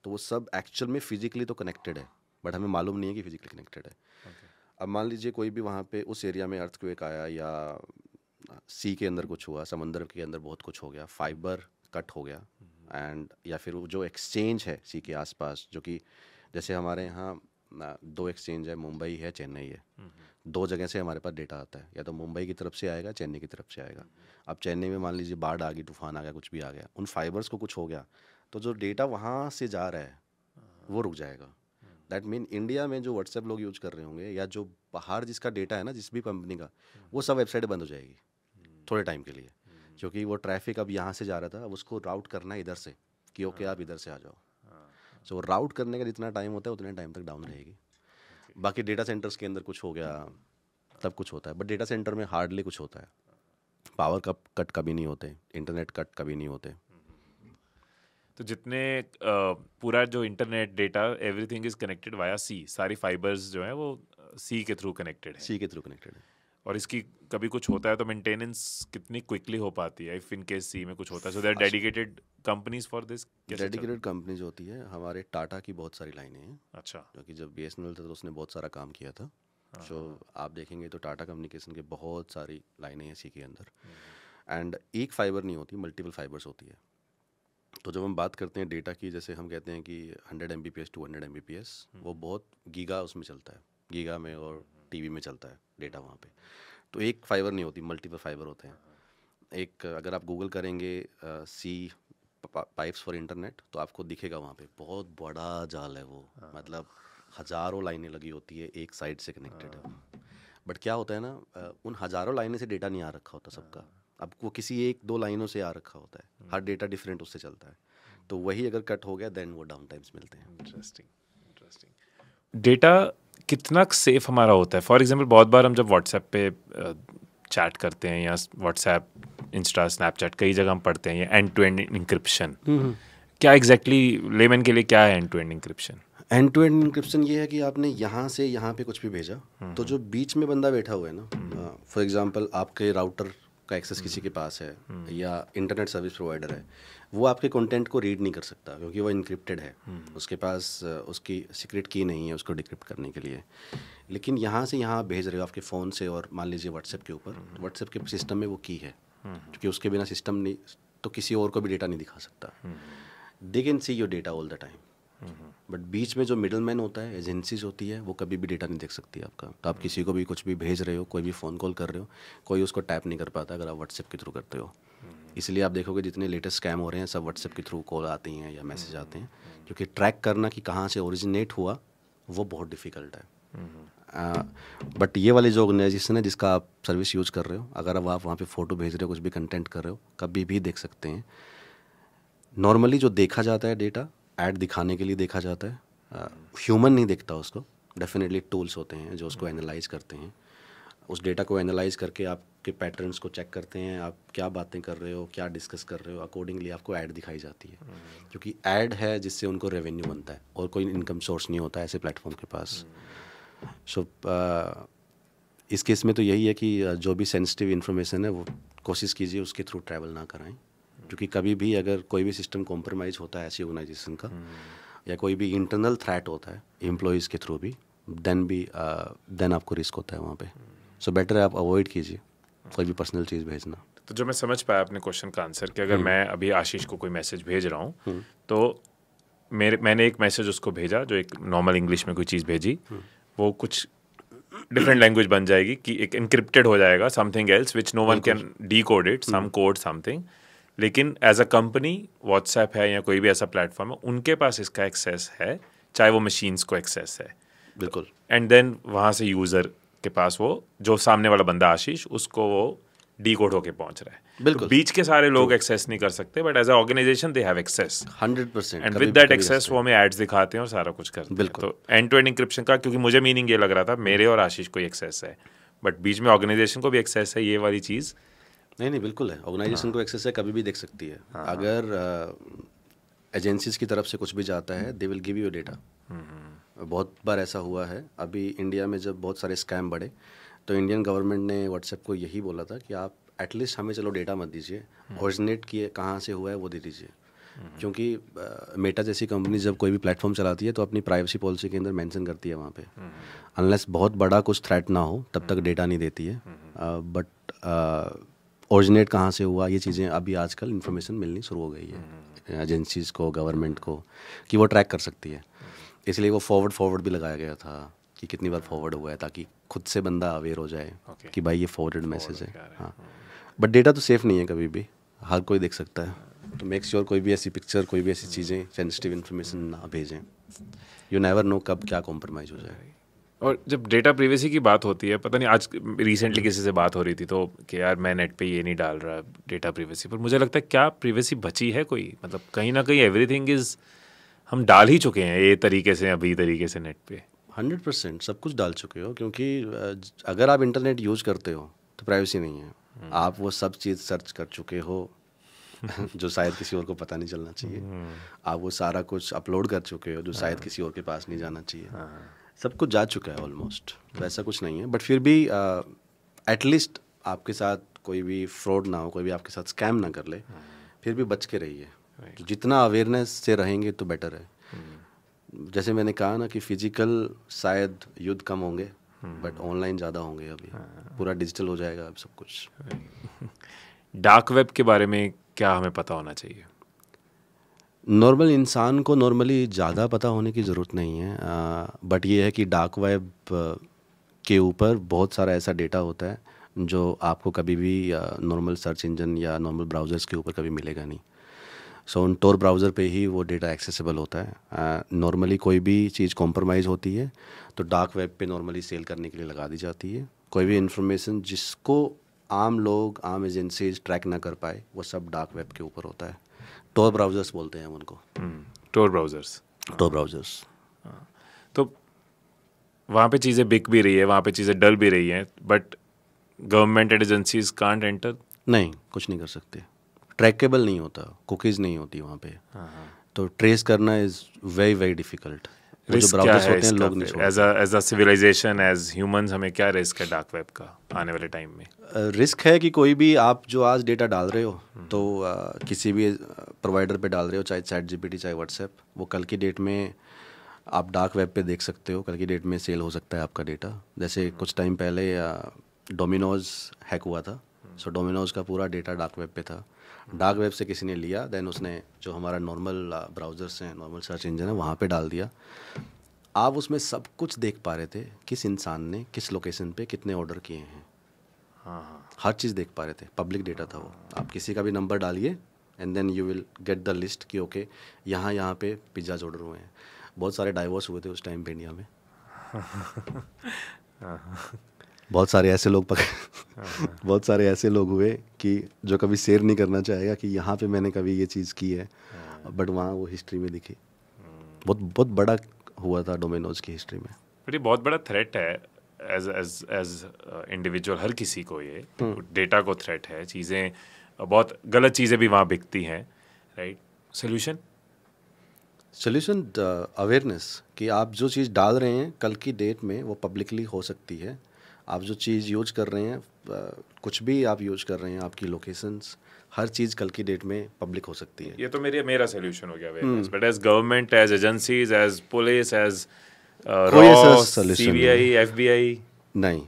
तो वो सब एक्चुअल में फिजिकली तो कनेक्टेड है, बट हमें मालूम नहीं है कि फिजिकली कनेक्टेड है. अब मान लीजिए कोई भी वहाँ पे उस एरिया में अर्थक्वेक आया या सी के अंदर कुछ हुआ, समंदर के अंदर बहुत कुछ हो गया, फाइबर कट हो गया, एंड या फिर वो जो एक्सचेंज है सी के आसपास, जो कि जैसे हमारे यहाँ 2 एक्सचेंज है, मुंबई है, चेन्नई है. 2 जगह से हमारे पास डेटा आता है, या तो मुंबई की तरफ से आएगा, चेन्नई की तरफ से आएगा. अब चेन्नई में मान लीजिए बाढ़ आ गई, तूफान आ गया, कुछ भी आ गया, उन फाइबर्स को कुछ हो गया तो जो डेटा वहाँ से जा रहा है वो रुक जाएगा. दैट मीन इंडिया में जो व्हाट्सएप लोग यूज कर रहे होंगे या जो बाहर जिसका डेटा है ना, जिस भी कंपनी का, वो सब वेबसाइट बंद हो जाएगी थोड़े टाइम के लिए, क्योंकि वो ट्रैफिक अब यहाँ से जा रहा था, अब उसको राउट करना है इधर से कि ओके आप इधर से आ जाओ. सो राउट करने का जितना टाइम होता है उतने टाइम तक डाउन रहेगी. बाकी डेटा सेंटर्स के अंदर कुछ हो गया तब कुछ होता है, बट डेटा सेंटर में हार्डली कुछ होता है. पावर कट कभी नहीं होते, इंटरनेट कट कभी नहीं होते. तो जितने पूरा जो internet data everything is connected via sea, सारी फाइबर्स जो हैं वो सी के थ्रू कनेक्टेड है. सी के थ्रू कनेक्टेड है. और इसकी कभी कुछ होता है तो मेंटेनेंस कितनी क्विकली हो पाती है इफ इन केस सी में कुछ होता है? So there dedicated companies for this. Dedicated companies होती है. हमारे टाटा की बहुत सारी लाइनें हैं. अच्छा. क्योंकि जब बीएसएनएल था तो उसने बहुत सारा काम किया था. सो आप देखेंगे तो टाटा कम्युनिकेशन के बहुत सारी लाइनें हैं सी के अंदर. एंड एक फाइबर नहीं होती, मल्टीपल फाइबर्स होती है. तो जब हम बात करते हैं डेटा की, जैसे हम कहते हैं कि 100 MBPS 200 MBPS, वो बहुत गीगा उसमें चलता है, गीगा में और टीबी में चलता है डेटा वहाँ पे. तो एक फाइबर नहीं होती, मल्टीपल फाइबर होते हैं. एक अगर आप गूगल करेंगे सी पाइप्स फॉर इंटरनेट तो आपको दिखेगा वहाँ पे बहुत बड़ा जाल है वो. मतलब हज़ारों लाइनें लगी होती है, एक साइड से कनेक्टेड है. बट क्या होता है ना, उन हज़ारों लाइनें से डेटा नहीं आ रखा होता सबका. अब वो किसी 1-2 लाइनों से आ रखा होता है, हर डेटा डिफरेंट उससे चलता है. तो वही अगर कट हो गया देन वो डाउन टाइम्स मिलते हैं. इंटरेस्टिंग. डेटा कितना सेफ हमारा होता है? फॉर एग्जांपल बहुत बार हम जब व्हाट्सएप पे चैट करते हैं या व्हाट्सएप, इंस्टा, स्नैपचैट, कई जगह हम पढ़ते हैं ये एंड टू एंड इंक्रिप्शन. क्या एग्जैक्टली लेमन के लिए क्या है end to end encryption? End to end encryption ये है कि आपने यहाँ से यहाँ पे कुछ भी भेजा तो जो बीच में बंदा बैठा हुआ है ना, फॉर एग्जांपल आपके राउटर का एक्सेस किसी के पास है या इंटरनेट सर्विस प्रोवाइडर है, वो आपके कंटेंट को रीड नहीं कर सकता क्योंकि वो इनक्रिप्टेड है. उसके पास उसकी सीक्रेट की नहीं है उसको डिक्रिप्ट करने के लिए. लेकिन यहाँ से यहाँ भेज रहे हो आपके फ़ोन से, और मान लीजिए व्हाट्सएप के ऊपर, व्हाट्सएप के सिस्टम में वो की है, क्योंकि उसके बिना सिस्टम नहीं तो किसी और को भी डेटा नहीं दिखा सकता. They can see your data all the time. But बीच में जो मिडल मैन होता है, एजेंसीज होती है, वो कभी भी डेटा नहीं देख सकती आपका. तो आप किसी को भी कुछ भी भेज रहे हो, कोई भी फ़ोन कॉल कर रहे हो, कोई उसको टैप नहीं कर पाता अगर आप व्हाट्सएप के थ्रू करते हो. इसलिए आप देखोगे जितने लेटेस्ट स्कैम हो रहे हैं सब व्हाट्सएप के थ्रू कॉल आती हैं या मैसेज आते हैं, क्योंकि ट्रैक करना कि कहाँ से ओरिजिनेट हुआ वो बहुत डिफ़िकल्ट है. बट ये वाली जो ऑर्गेनाइजेशन है जिसका आप सर्विस यूज़ कर रहे हो, अगर अब आप वहाँ पे फ़ोटो भेज रहे हो, कुछ भी कंटेंट कर रहे हो, कभी भी देख सकते हैं. नॉर्मली जो देखा जाता है डेटा ऐड दिखाने के लिए देखा जाता है, ह्यूमन नहीं देखता उसको. डेफिनेटली टूल्स होते हैं जो उसको एनालाइज करते हैं. उस डेटा को एनालाइज करके आपके पैटर्न्स को चेक करते हैं, आप क्या बातें कर रहे हो, क्या डिस्कस कर रहे हो, अकॉर्डिंगली आपको ऐड दिखाई जाती है। क्योंकि ऐड है जिससे उनको रेवेन्यू बनता है और कोई इनकम सोर्स नहीं होता ऐसे प्लेटफॉर्म के पास। सो इस केस में तो यही है कि जो भी सेंसिटिव इन्फॉर्मेशन है वो कोशिश कीजिए उसके थ्रू ट्रैवल ना कराएं, क्योंकि कभी भी अगर कोई भी सिस्टम कॉम्प्रोमाइज़ होता है ऐसी ऑर्गेनाइजेशन का, या कोई भी इंटरनल थ्रेट होता है एम्प्लॉयज़ के थ्रू भी, देन आपको रिस्क होता है वहाँ पे। सो बेटर है आप अवॉइड कीजिए कोई भी पर्सनल चीज़ भेजना। तो जो मैं समझ पाया अपने क्वेश्चन का आंसर कि अगर मैं अभी आशीष को कोई मैसेज भेज रहा हूँ तो मैंने एक मैसेज उसको भेजा जो एक नॉर्मल इंग्लिश में कोई चीज़ भेजी, वो कुछ डिफरेंट लैंग्वेज बन जाएगी कि एक इनक्रिप्टेड हो जाएगा something else which no one can decode it, some code something, लेकिन एज अ कंपनी व्हाट्सएप है या कोई भी ऐसा प्लेटफॉर्म है उनके पास इसका एक्सेस है, चाहे वो मशीन्स को एक्सेस है। बिल्कुल। एंड देन वहाँ से यूज़र के पास वो जो सामने वाला बंदा आशीष उसको वो डीकोड होके पहुंच रहा है। बिल्कुल। तो बीच के सारे लोग एक्सेस नहीं कर सकते, but as a organization they have access 100%। And with that access वो हमें एड्स दिखाते हैं और सारा कुछ करते हैं। बिल्कुल। तो एंड टू एंड इंक्रिप्शन का, क्योंकि मुझे मीनिंग ये लग रहा था मेरे और आशीष को एक्सेस है, बट बीच में ऑर्गेनाइजेशन को भी एक्सेस है, ये वाली चीज़ नहीं बिल्कुल है। ऑर्गेनाइजेशन को एक्सेस है, कभी भी देख सकती है। अगर एजेंसीज की तरफ से कुछ भी जाता है they will give you data. बहुत बार ऐसा हुआ है। अभी इंडिया में जब बहुत सारे स्कैम बढ़े तो इंडियन गवर्नमेंट ने व्हाट्सएप को यही बोला था कि आप एटलीस्ट हमें चलो डेटा मत दीजिए, ओरिजिनेट किए कहाँ से हुआ है वो दे दीजिए। क्योंकि मेटा जैसी कंपनी जब कोई भी प्लेटफॉर्म चलाती है तो अपनी प्राइवेसी पॉलिसी के अंदर मेंशन करती है वहाँ पे, अनलेस बहुत बड़ा कुछ थ्रेट ना हो तब तक डेटा नहीं देती है। बट ओरिजिनेट कहाँ से हुआ ये चीज़ें अभी आजकल इन्फॉर्मेशन मिलनी शुरू हो गई है एजेंसीज़ को, गवर्नमेंट को, कि वो ट्रैक कर सकती है। इसलिए वो फॉरवर्ड भी लगाया गया था कि कितनी बार फॉरवर्ड हुआ है, ताकि खुद से बंदा अवेयर हो जाए कि भाई ये फॉरवर्डेड मैसेज है। हाँ, बट डेटा तो सेफ़ नहीं है कभी भी, हर कोई देख सकता है। तो मेक श्योर कोई भी ऐसी पिक्चर, कोई भी ऐसी चीज़ें, सेंसिटिव इन्फॉर्मेशन ना भेजें। यू नेवर नो कब क्या कॉम्प्रोमाइज़ हो जाए। और जब डेटा प्रिवेसी की बात होती है, पता नहीं आज रिसेंटली किसी से बात हो रही थी तो कि यार मैं नेट पे ये नहीं डाल रहा डेटा प्रिवेसी पर, मुझे लगता है क्या प्रिवेसी बची है कोई? मतलब कहीं ना कहीं एवरीथिंग इज़ हम डाल ही चुके हैं ये तरीके से, अभी तरीके से नेट पे 100% सब कुछ डाल चुके हो। क्योंकि अगर आप इंटरनेट यूज करते हो तो प्राइवेसी नहीं है। आप वो सब चीज़ सर्च कर चुके हो जो शायद किसी और को पता नहीं चलना चाहिए। आप वो सारा कुछ अपलोड कर चुके हो जो शायद किसी और के पास नहीं जाना चाहिए। सब कुछ जा चुका है ऑलमोस्ट, तो ऐसा कुछ नहीं है। बट फिर भी एटलीस्ट आपके साथ कोई भी फ्रॉड ना हो, कोई भी आपके साथ स्कैम ना कर ले, फिर भी बच के रहिए। तो जितना अवेयरनेस से रहेंगे तो बेटर है। जैसे मैंने कहा ना कि फिजिकल शायद युद्ध कम होंगे बट ऑनलाइन ज़्यादा होंगे। अभी पूरा डिजिटल हो जाएगा अब सब कुछ। डार्क वेब के बारे में क्या हमें पता होना चाहिए? नॉर्मल इंसान को नॉर्मली ज़्यादा पता होने की ज़रूरत नहीं है, बट ये है कि डार्क वेब के ऊपर बहुत सारा ऐसा डेटा होता है जो आपको कभी भी नॉर्मल सर्च इंजन या नॉर्मल ब्राउज़र्स के ऊपर कभी मिलेगा नहीं। सो उन टोर ब्राउज़र पे ही वो डेटा एक्सेसिबल होता है। नॉर्मली कोई भी चीज़ कॉम्प्रोमाइज़ होती है तो डार्क वेब पे नॉर्मली सेल करने के लिए लगा दी जाती है। कोई भी इन्फॉर्मेशन जिसको आम लोग, आम एजेंसीज ट्रैक ना कर पाए, वो सब डार्क वेब के ऊपर होता है। टोर ब्राउज़र्स बोलते हैं हम उनको। टोर ब्राउज़र्स। टोर ब्राउज़र्स। तो वहाँ पे चीज़ें बिक भी रही है, वहाँ पे चीज़ें डल भी रही हैं, but government agencies can't enter. नहीं, कुछ नहीं कर सकते। ट्रैकेबल नहीं होता, कुकीज़ नहीं होती वहाँ पे, तो ट्रेस करना इज़ वेरी वेरी डिफ़िकल्ट। वो जो ब्राउज़र्स होते हैं लोग नहीं छोड़ते। As a civilization, as humans, हमें क्या रिस्क है डार्क वेब का आने वाले टाइम में? रिस्क है कि कोई भी आप जो आज डेटा डाल रहे हो तो किसी भी प्रोवाइडर पे डाल रहे हो, चाहे ChatGPT चाहे व्हाट्सएप, वो कल की डेट में आप डार्क वेब पे देख सकते हो, कल की डेट में सेल हो सकता है आपका डेटा। जैसे कुछ टाइम पहले डोमिनोज हैक हुआ था। सो डोमिनोज का पूरा डेटा डार्क वेब पे था। डार्क वेब से किसी ने लिया, देन उसने जो हमारा नॉर्मल ब्राउज़र्स हैं, नॉर्मल सर्च इंजन है, वहाँ पे डाल दिया। आप उसमें सब कुछ देख पा रहे थे, किस इंसान ने किस लोकेशन पे कितने ऑर्डर किए हैं। हर चीज़ देख पा रहे थे, पब्लिक डेटा था वो। आप किसी का भी नंबर डालिए and then you will get the list कि ओके यहाँ पे पिज़्ज़ाज ऑर्डर हुए हैं। बहुत सारे डाइवोर्स हुए थे उस टाइम पे इंडिया में। बहुत सारे ऐसे लोग बहुत सारे ऐसे लोग हुए कि जो कभी शेयर नहीं करना चाहेगा कि यहाँ पे मैंने कभी ये चीज़ की है, बट वहाँ वो हिस्ट्री में दिखी। बहुत बहुत बड़ा हुआ था डोमिनोज की हिस्ट्री में। बट ये बहुत बड़ा थ्रेट है एज एज एज इंडिविजुअल हर किसी को ये डेटा को थ्रेट है, चीज़ें बहुत गलत चीज़ें भी वहाँ बिकती हैं, राइट? सोल्यूशन अवेयरनेस कि आप जो चीज़ डाल रहे हैं कल की डेट में वो पब्लिकली हो सकती है। आप जो चीज़ यूज कर रहे हैं, कुछ भी आप यूज कर रहे हैं, आपकी लोकेशंस, हर चीज़ कल की डेट में पब्लिक हो सकती है। ये तो मेरा सोल्यूशन हो गया awareness, but as government, as agencies, as police, as कोई ऐसा solution सीबीआई, एफबीआई नहीं,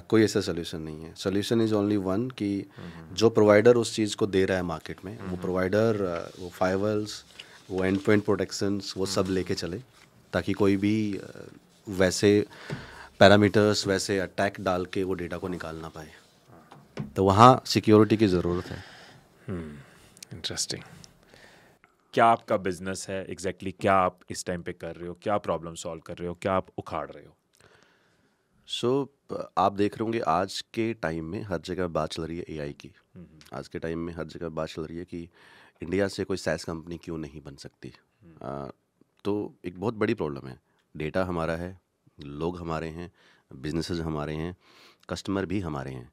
कोई ऐसा सोल्यूशन नहीं है। सोल्यूशन इज़ ओनली वन कि जो प्रोवाइडर उस चीज़ को दे रहा है मार्केट में, वो प्रोवाइडर वो फायरवॉल्स, वो एंड टू एंड प्रोटेक्शंस, वो सब लेके चले, ताकि कोई भी वैसे पैरामीटर्स, वैसे अटैक डाल के वो डेटा को निकाल ना पाए। तो वहाँ सिक्योरिटी की ज़रूरत है। इंटरेस्टिंग। क्या आपका बिजनेस है एग्जैक्टली क्या आप इस टाइम पे कर रहे हो, क्या प्रॉब्लम सॉल्व कर रहे हो, क्या आप उखाड़ रहे हो? आप देख रहे होंगे आज के टाइम में हर जगह बात चल रही है एआई की। आज के टाइम में हर जगह बात चल रही है कि इंडिया से कोई सैस कंपनी क्यों नहीं बन सकती। तो एक बहुत बड़ी प्रॉब्लम है। डेटा हमारा है, लोग हमारे हैं, बिजनेसेस हमारे हैं, कस्टमर भी हमारे हैं,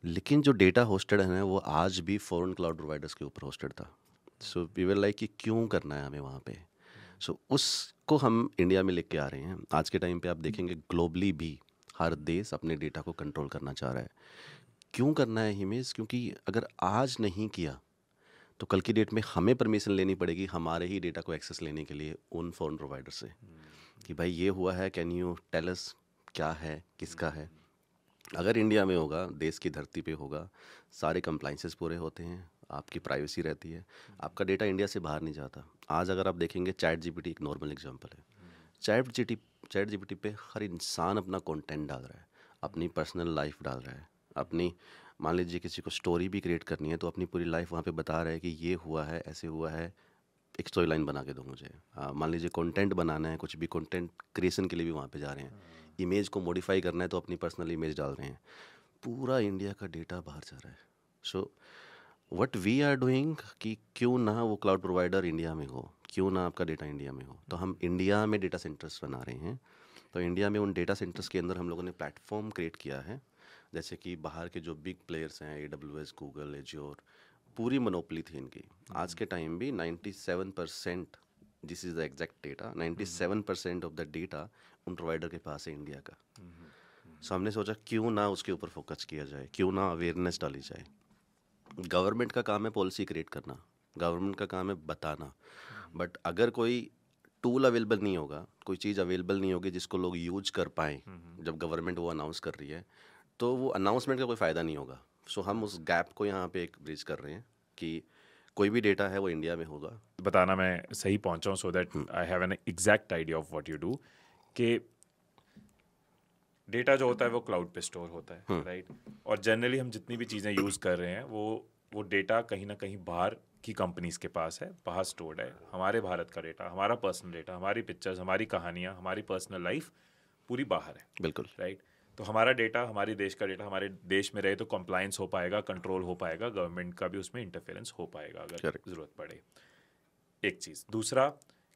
लेकिन जो डेटा होस्टेड है ना, वो आज भी फॉरेन क्लाउड प्रोवाइडर्स के ऊपर होस्टेड था। सो वी वर लाइक कि क्यों करना है हमें वहाँ पे। सो उसको हम इंडिया में लेके आ रहे हैं। आज के टाइम पे आप देखेंगे ग्लोबली भी हर देश अपने डेटा को कंट्रोल करना चाह रहा है। क्यों करना है हिमेश? क्योंकि अगर आज नहीं किया तो कल की डेट में हमें परमिशन लेनी पड़ेगी हमारे ही डेटा को एक्सेस लेने के लिए उन फॉरेन प्रोवाइडर से, कि भाई ये हुआ है, कैन यू टेल अस क्या है, किसका है। अगर इंडिया में होगा, देश की धरती पे होगा, सारे कंप्लाइंसेस पूरे होते हैं, आपकी प्राइवेसी रहती है, आपका डेटा इंडिया से बाहर नहीं जाता। आज अगर आप देखेंगे चैट जीपीटी एक नॉर्मल एग्जांपल है। चैट जीपीटी पे हर इंसान अपना कंटेंट डाल रहा है, अपनी पर्सनल लाइफ डाल रहा है, अपनी, मान लीजिए किसी को स्टोरी भी क्रिएट करनी है तो अपनी पूरी लाइफ वहाँ पे बता रहा है कि ये हुआ है, ऐसे हुआ है, एक स्टोरी लाइन बना के दो मुझे। मान लीजिए कंटेंट बनाना है, कुछ भी कंटेंट क्रिएशन के लिए भी वहाँ पे जा रहे हैं। इमेज को मॉडिफाई करना है तो अपनी पर्सनल इमेज डाल रहे हैं। पूरा इंडिया का डेटा बाहर जा रहा है। So what we are doing कि क्यों ना वो क्लाउड प्रोवाइडर इंडिया में हो, क्यों ना आपका डेटा इंडिया में हो। तो हम इंडिया में डेटा सेंटर्स बना रहे हैं। तो इंडिया में उन डेटा सेंटर्स के अंदर हम लोगों ने प्लेटफॉर्म क्रिएट किया है। जैसे कि बाहर के जो बिग प्लेयर्स हैं, AWS, गूगल, एज्योर, पूरी मोनोपोली थी इनकी। आज के टाइम भी 97%, this is the exact data, 97% of the data उन प्रोवाइडर के पास है इंडिया का। सो हमने सोचा क्यों ना उसके ऊपर फोकस किया जाए, क्यों ना अवेयरनेस डाली जाए। गवर्नमेंट का काम है पॉलिसी क्रिएट करना, गवर्नमेंट का काम है बताना, बट अगर कोई टूल अवेलेबल नहीं होगा, कोई चीज़ अवेलेबल नहीं होगी जिसको लोग यूज कर पाएँ, जब गवर्नमेंट वो अनाउंस कर रही है, तो वो अनाउंसमेंट का कोई फ़ायदा नहीं होगा। सो हम उस गैप को यहाँ पे एक ब्रिज कर रहे हैं कि कोई भी डेटा है वो इंडिया में होगा। बताना मैं सही पहुंचा so that I have an exact idea of what you do. कि डेटा जो होता है वो क्लाउड पे स्टोर होता है, राइट? और जनरली हम जितनी भी चीज़ें यूज़ कर रहे हैं वो डेटा कहीं ना कहीं बाहर की कंपनीज के पास है, बाहर स्टोर्ड है। हमारे भारत का डेटा, हमारा पर्सनल डेटा, हमारी पिक्चर्स, हमारी कहानियाँ, हमारी पर्सनल लाइफ पूरी बाहर है, बिल्कुल, राइट? तो हमारा डेटा, हमारे देश का डेटा हमारे देश में रहे तो कंप्लायंस हो पाएगा, कंट्रोल हो पाएगा, गवर्नमेंट का भी उसमें इंटरफेरेंस हो पाएगा अगर ज़रूरत पड़े। एक चीज़। दूसरा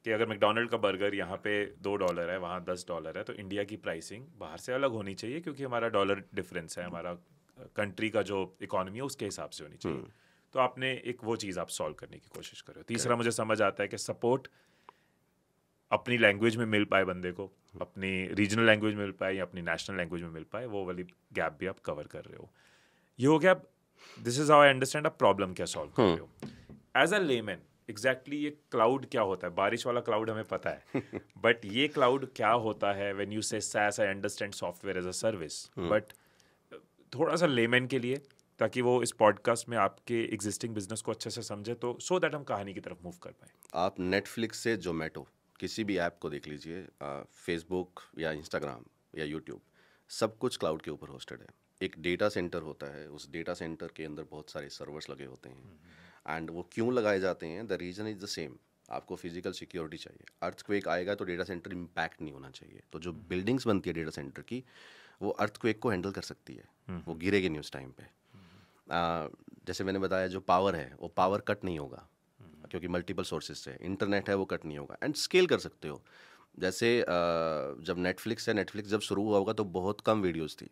कि अगर मैकडोनल्ड का बर्गर यहाँ पे $2 है, वहाँ $10 है, तो इंडिया की प्राइसिंग बाहर से अलग होनी चाहिए, क्योंकि हमारा डॉलर डिफरेंस है, हमारा कंट्री का जो इकोनॉमी है उसके हिसाब से होनी चाहिए। तो आपने एक वो चीज़ आप सॉल्व करने की कोशिश करो। तीसरा मुझे समझ आता है कि सपोर्ट अपनी लैंग्वेज में मिल पाए बंदे को, अपनी रीजनल लैंग्वेज में मिल पाए या अपनी नेशनल लैंग्वेज में मिल पाए, वो वाली गैप भी आप कवर कर रहे हो। ये हो गया। This is how I understand आप प्रॉब्लम क्या सॉल्व कर रहे हो। एज अ लेमैन एग्जैक्टली ये क्लाउड क्या होता है? बारिश वाला क्लाउड हमें पता है, बट ये क्लाउड क्या होता है? When you say SaaS, I understand software as a service, but थोड़ा सा लेमैन के लिए, ताकि वो इस पॉडकास्ट में आपके एग्जिस्टिंग बिजनेस को अच्छे से समझे, तो सो दैट हम कहानी की तरफ मूव कर पाए। आप नेटफ्लिक्स से जोमेटो किसी भी ऐप को देख लीजिए, फेसबुक या इंस्टाग्राम या यूट्यूब, सब कुछ क्लाउड के ऊपर होस्टेड है। एक डेटा सेंटर होता है, उस डेटा सेंटर के अंदर बहुत सारे सर्वर्स लगे होते हैं, एंड वो क्यों लगाए जाते हैं? The reason is the same, आपको फिजिकल सिक्योरिटी चाहिए। अर्थक्वेक आएगा तो डेटा सेंटर इम्पैक्ट नहीं होना चाहिए। तो जो बिल्डिंग्स बनती है डेटा सेंटर की, वो अर्थक्वेक को हैंडल कर सकती है, वो गिरेगी नहीं उस टाइम पे। जैसे मैंने बताया, जो पावर है वो पावर कट नहीं होगा, क्योंकि मल्टीपल सोर्सेज से। इंटरनेट है वो कट नहीं होगा, एंड स्केल कर सकते हो। जैसे जब नेटफ्लिक्स जब शुरू हुआ होगा तो बहुत कम वीडियोस थी,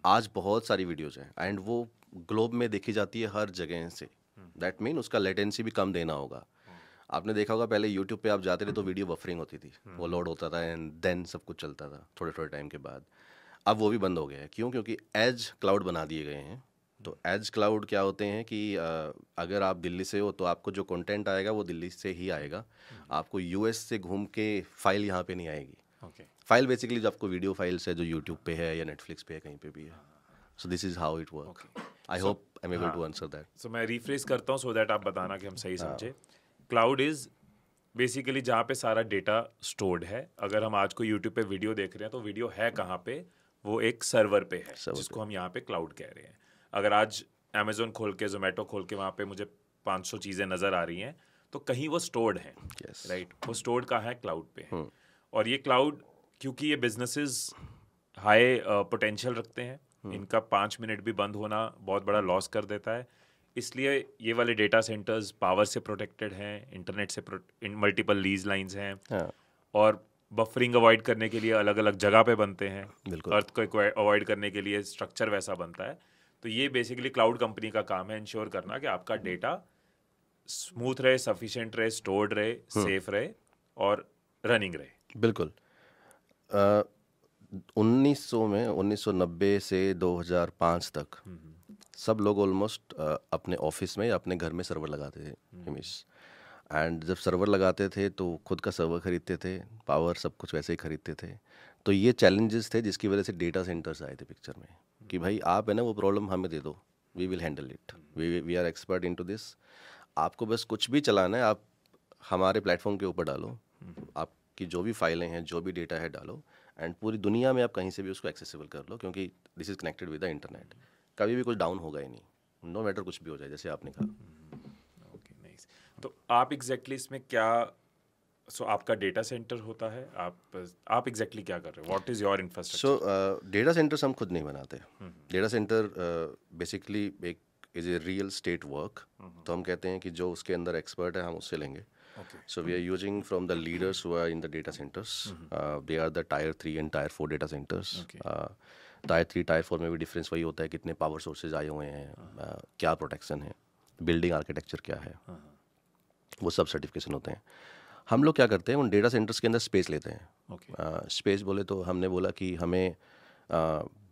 आज बहुत सारी वीडियोस हैं एंड वो ग्लोब में देखी जाती है हर जगह से। दैट मीन उसका लेटेंसी भी कम देना होगा। आपने देखा होगा पहले यूट्यूब पे आप जाते थे तो वीडियो बफरिंग होती थी, वो लोड होता था एंड देन सब कुछ चलता था थोड़े थोड़े टाइम के बाद। अब वो भी बंद हो गया है। क्यों? क्योंकि एज क्लाउड बना दिए गए हैं। तो एज क्लाउड क्या होते हैं कि अगर आप दिल्ली से हो तो आपको जो कंटेंट आएगा वो दिल्ली से ही आएगा, आपको यूएस से घूम के फाइल यहाँ पे नहीं आएगी। ओके, फाइल बेसिकली जो आपको वीडियो फाइल्स है जो यूट्यूब पे है या नेटफ्लिक्स पे है, कहीं पे भी है। So this is how it work. I hope I am able to answer that. So मैं रिफ्रेश करता हूँ सो दैट आप बताना कि हम सही समझे। क्लाउड इज बेसिकली जहाँ पे सारा डेटा स्टोर्ड है। अगर हम आज को यूट्यूब पे वीडियो देख रहे हैं तो वीडियो है कहाँ पे? वो एक सर्वर पे है जिसको हम यहाँ पे क्लाउड कह रहे हैं। अगर आज अमेजोन खोल के, जोमेटो खोल के वहाँ पे मुझे 500 चीज़ें नज़र आ रही हैं तो कहीं वो स्टोर्ड हैं, राइट? वो स्टोर्ड कहाँ है? क्लाउड पे है। और ये क्लाउड, क्योंकि ये बिजनेसेस हाई पोटेंशियल रखते हैं, इनका 5 मिनट भी बंद होना बहुत बड़ा लॉस कर देता है, इसलिए ये वाले डेटा सेंटर्स पावर से प्रोटेक्टेड हैं, इंटरनेट से मल्टीपल लीज लाइंस हैं, और बफरिंग अवॉइड करने के लिए अलग अलग जगह पे बनते हैं, अर्थक्वेक अवॉइड करने के लिए स्ट्रक्चर वैसा बनता है। तो ये बेसिकली क्लाउड कंपनी का काम है इंश्योर करना कि आपका डेटा स्मूथ रहे, सफिशिएंट रहे, स्टोर्ड रहे, सेफ रहे और रनिंग रहे। बिल्कुल। 1990 से 2005 तक सब लोग ऑलमोस्ट अपने ऑफिस में या अपने घर में सर्वर लगाते थे हिमेश। एंड जब सर्वर लगाते थे तो खुद का सर्वर खरीदते थे, पावर सब कुछ वैसे ही खरीदते थे। तो ये चैलेंजेस थे जिसकी वजह से डेटा सेंटर्स आए थे पिक्चर में कि भाई आप है ना वो प्रॉब्लम हमें दे दो, we will handle it, we are expert into this. आपको बस कुछ भी चलाना है, आप हमारे प्लेटफॉर्म के ऊपर डालो, आपकी जो भी फाइलें हैं, जो भी डेटा है डालो, एंड पूरी दुनिया में आप कहीं से भी उसको एक्सेसिबल कर लो, क्योंकि this is connected with the internet. कभी भी कुछ डाउन होगा ही नहीं, नो मैटर कुछ भी हो जाए, जैसे आपने कहा। Okay, nice. तो आप एग्जैक्टली इसमें क्या, सो आपका डेटा सेंटर होता है, आप एग्जैक्टली क्या कर रहे हो? What is your infrastructure? So data centres हम खुद नहीं बनाते। डेटा सेंटर बेसिकली एक is a real estate work. तो हम कहते हैं कि जो उसके अंदर एक्सपर्ट है हम उससे लेंगे। So we are using from the leaders who are in the data centers. They are the tier 3 and tier 4 data centers. Tier 3 tier 4 में भी डिफरेंस वही होता है, कितने पावर सोर्सेज आए हुए हैं, क्या प्रोटेक्शन है, बिल्डिंग आर्किटेक्चर क्या है, वो सब सर्टिफिकेशन होते हैं। हम लोग क्या करते हैं, उन डेटा सेंटर्स के अंदर स्पेस लेते हैं। स्पेस बोले तो हमने बोला कि हमें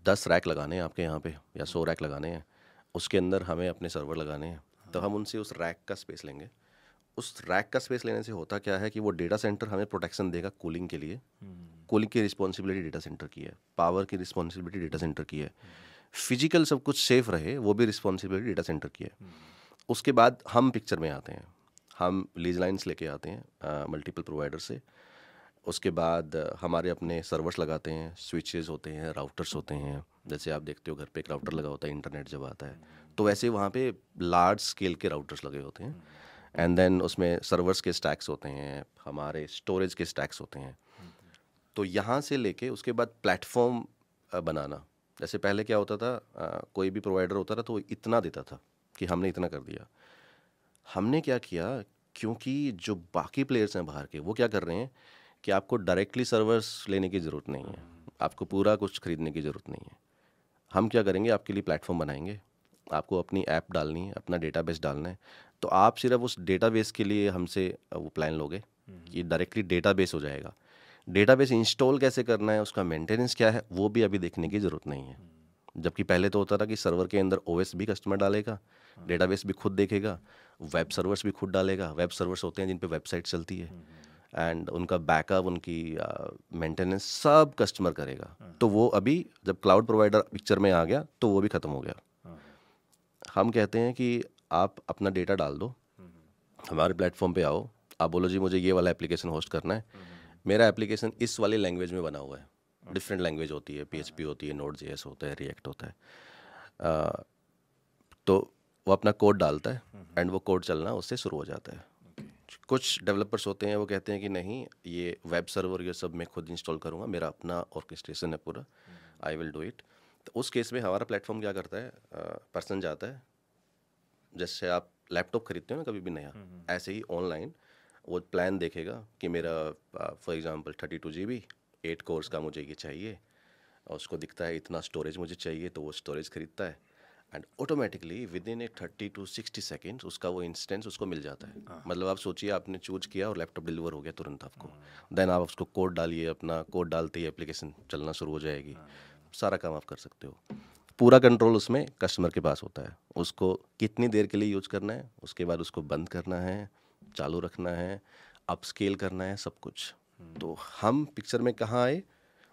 10 रैक लगाने हैं आपके यहाँ पे या 100 रैक लगाने हैं, उसके अंदर हमें अपने सर्वर लगाने हैं। तो हम उनसे उस रैक का स्पेस लेंगे। उस रैक का स्पेस लेने से होता क्या है कि वो डेटा सेंटर हमें प्रोटेक्शन देगा कूलिंग के लिए। कूलिंग की रिस्पॉन्सिबिलिटी डेटा सेंटर की है, पावर की रिस्पॉन्सिबिलिटी डेटा सेंटर की है, फिजिकल सब कुछ सेफ रहे वो भी रिस्पॉन्सिबिलिटी डेटा सेंटर की है। उसके बाद हम पिक्चर में आते हैं, हम लीज लाइन्स लेके आते हैं मल्टीपल प्रोवाइडर से। उसके बाद हमारे अपने सर्वर्स लगाते हैं, स्विचेस होते हैं, राउटर्स होते हैं। जैसे आप देखते हो घर पे एक राउटर लगा होता है, इंटरनेट जब आता है तो वैसे वहाँ पे लार्ज स्केल के राउटर्स लगे होते हैं। एंड देन उसमें सर्वर्स के स्टैक्स होते हैं, हमारे स्टोरेज के स्टैक्स होते हैं। तो यहाँ से लेके उसके बाद प्लेटफॉर्म बनाना। जैसे पहले क्या होता था, कोई भी प्रोवाइडर होता था तो वो इतना देता था कि हमने इतना कर दिया। हमने क्या किया, क्योंकि जो बाकी प्लेयर्स हैं बाहर के वो क्या कर रहे हैं कि आपको डायरेक्टली सर्वर्स लेने की ज़रूरत नहीं है, आपको पूरा कुछ खरीदने की ज़रूरत नहीं है। हम क्या करेंगे, आपके लिए प्लेटफॉर्म बनाएंगे, आपको अपनी ऐप डालनी है, अपना डेटाबेस डालना है, तो आप सिर्फ उस डेटाबेस के लिए हमसे वो प्लान लोगे कि डायरेक्टली डेटाबेस हो जाएगा। डेटाबेस इंस्टॉल कैसे करना है, उसका मेंटेनेंस क्या है, वो भी अभी देखने की ज़रूरत नहीं है। जबकि पहले तो होता था कि सर्वर के अंदर ओएस भी कस्टमर डालेगा, डेटाबेस भी खुद देखेगा, वेब सर्वर्स भी खुद डालेगा। वेब सर्वर्स होते हैं जिन पे वेबसाइट चलती है, एंड उनका बैकअप, उनकी मेंटेनेंस सब कस्टमर करेगा। तो वो अभी जब क्लाउड प्रोवाइडर पिक्चर में आ गया तो वो भी ख़त्म हो गया। हम कहते हैं कि आप अपना डेटा डाल दो, हमारे प्लेटफॉर्म पे आओ, आप बोलो जी मुझे ये वाला एप्लीकेशन होस्ट करना है, मेरा एप्लीकेशन इस वाली लैंग्वेज में बना हुआ है। डिफरेंट लैंग्वेज होती है, PHP होती है, Node.js होता है, रिएक्ट होता है। तो वो अपना कोड डालता है एंड वो कोड चलना उससे शुरू हो जाता है। कुछ डेवलपर्स होते हैं वो कहते हैं कि नहीं, ये वेब सर्वर ये सब मैं खुद इंस्टॉल करूँगा, मेरा अपना ऑर्केस्ट्रेशन है पूरा, आई विल डू इट। तो उस केस में हमारा प्लेटफॉर्म क्या करता है, पर्सन जाता है, जैसे आप लैपटॉप खरीदते हो ना कभी भी नया, ऐसे ही ऑनलाइन वो प्लान देखेगा कि मेरा फॉर एग्जांपल 32 GB 8 कोर्स का मुझे ये चाहिए, और उसको दिखता है इतना स्टोरेज मुझे चाहिए, तो वो स्टोरेज खरीदता है and automatically with in A 30 to 60 seconds उसका वो इंस्टेंस उसको मिल जाता है। मतलब आप सोचिए आपने चूज किया और लैपटॉप डिलीवर हो गया तुरंत आपको, देन आप उसको कोड डालिए, अपना कोड डालते ही एप्लीकेशन चलना शुरू हो जाएगी, सारा काम आप कर सकते हो। पूरा कंट्रोल उसमें कस्टमर के पास होता है, उसको कितनी देर के लिए यूज करना है, उसके बाद उसको बंद करना है, चालू रखना है, अपस्केल करना है, सब कुछ। तो हम पिक्चर में कहाँ आए?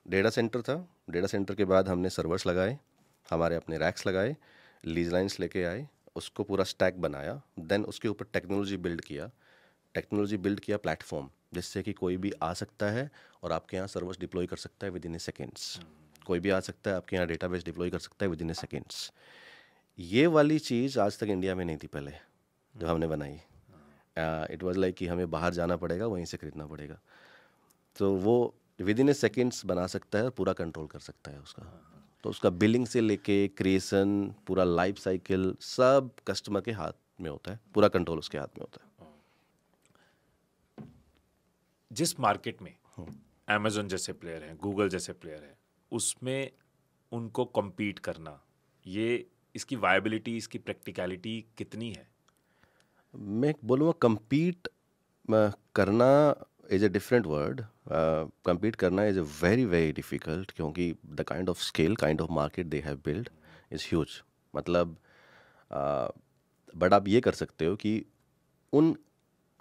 डेटा सेंटर था, डेटा सेंटर के बाद हमने सर्वर्स लगाए, हमारे अपने रैक्स लगाए, लीज लाइन्स लेके आए, उसको पूरा स्टैक बनाया, देन उसके ऊपर टेक्नोलॉजी बिल्ड किया प्लेटफॉर्म, जिससे कि कोई भी आ सकता है और आपके यहाँ सर्वर्स डिप्लॉय कर सकता है विद इन ए सेकेंड्स। कोई भी आ सकता है आपके यहाँ डेटाबेस डिप्लॉय कर सकता है विद इन ए सेकेंड्स। ये वाली चीज़ आज तक इंडिया में नहीं थी पहले जब हमने बनाई। इट वाज लाइक कि हमें बाहर जाना पड़ेगा, वहीं से खरीदना पड़ेगा। तो वो विद इन ए सेकेंड्स बना सकता है और पूरा कंट्रोल कर सकता है उसका। तो उसका बिलिंग से लेके क्रिएशन, पूरा लाइफ साइकिल सब कस्टमर के हाथ में होता है, पूरा कंट्रोल उसके हाथ में होता है। जिस मार्केट में अमेजोन जैसे प्लेयर हैं, गूगल जैसे प्लेयर हैं, उसमें उनको compete करना, ये इसकी वायबिलिटी, इसकी प्रैक्टिकलिटी कितनी है? मैं बोलूँगा compete करना is a different word. compete करना is a very very difficult, क्योंकि the kind of scale, kind of market they have build is huge. मतलब बट आप ये कर सकते हो कि उन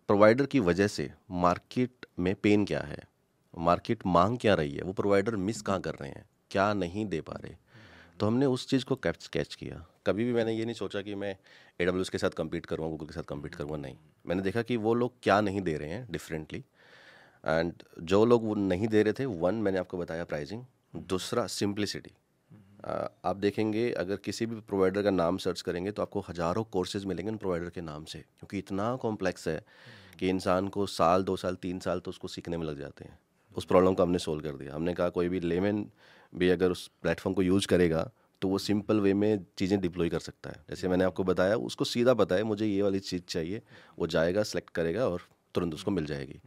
प्रोवाइडर की वजह से मार्केट में पेन क्या है, मार्केट मांग क्या रही है, वो प्रोवाइडर मिस कहाँ कर रहे हैं, क्या नहीं दे पा रहे। तो हमने उस चीज़ को कैच किया। कभी भी मैंने ये नहीं सोचा कि मैं AWS के साथ compete करूँगा, गूगल के साथ compete करूँगा, नहीं। मैंने देखा कि वो लोग क्या नहीं दे रहे हैं डिफरेंटली, एंड जो लोग वो नहीं दे रहे थे, वन मैंने आपको बताया प्राइसिंग, दूसरा सिंप्लिसिटी। आप देखेंगे अगर किसी भी प्रोवाइडर का नाम सर्च करेंगे तो आपको हज़ारों कोर्सेज मिलेंगे उन प्रोवाइडर के नाम से, क्योंकि इतना कॉम्प्लेक्स है कि इंसान को साल 2 साल 3 साल तो उसको सीखने में लग जाते हैं। उस प्रॉब्लम को हमने सोल्व कर दिया। हमने कहा कोई भी लेमन भी अगर उस प्लेटफॉर्म को यूज़ करेगा तो वो सिंपल वे में चीज़ें डिप्लॉय कर सकता है। जैसे मैंने आपको बताया, उसको सीधा पता है मुझे ये वाली चीज़ चाहिए, वो जाएगा, सेलेक्ट करेगा और तुरंत उसको मिल जाएगी,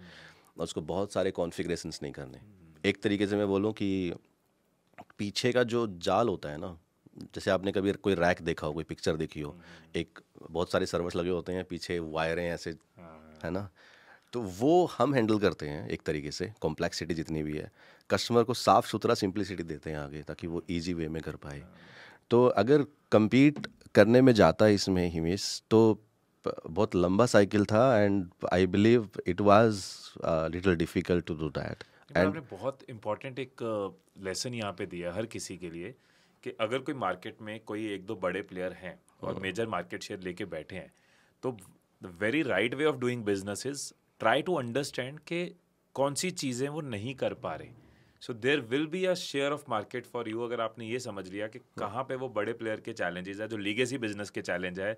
और उसको बहुत सारे कॉन्फ़िगरेशंस नहीं करने। एक तरीके से मैं बोलूँ कि पीछे का जो जाल होता है ना, जैसे आपने कभी कोई रैक देखा हो, कोई पिक्चर देखी हो, एक बहुत सारे सर्वर्स लगे होते हैं, पीछे वायरें ऐसे, है ना, तो वो हम हैंडल करते हैं एक तरीके से। कॉम्प्लेक्सिटी जितनी भी है, कस्टमर को साफ सुथरा सिंप्लिसिटी देते हैं आगे, ताकि वो इजी वे में कर पाए। तो अगर compete करने में जाता है इसमें हिमेश, तो बहुत लंबा साइकिल था, and I believe it was little difficult to do that. आपने बहुत इंपॉर्टेंट एक लेसन यहाँ पे दिया हर किसी के लिए, कि अगर कोई मार्केट में कोई 1-2 बड़े प्लेयर हैं और मेजर मार्केट शेयर लेके बैठे हैं, तो the very right way of doing business is try to understand कि कौन सी चीज़ें वो नहीं कर पा रहे। So there will be a share of market for you. अगर आपने ये समझ लिया कि कहाँ पे वो बड़े प्लेयर के चैलेंजेस है, जो लीगेसी बिजनेस के चैलेंज है,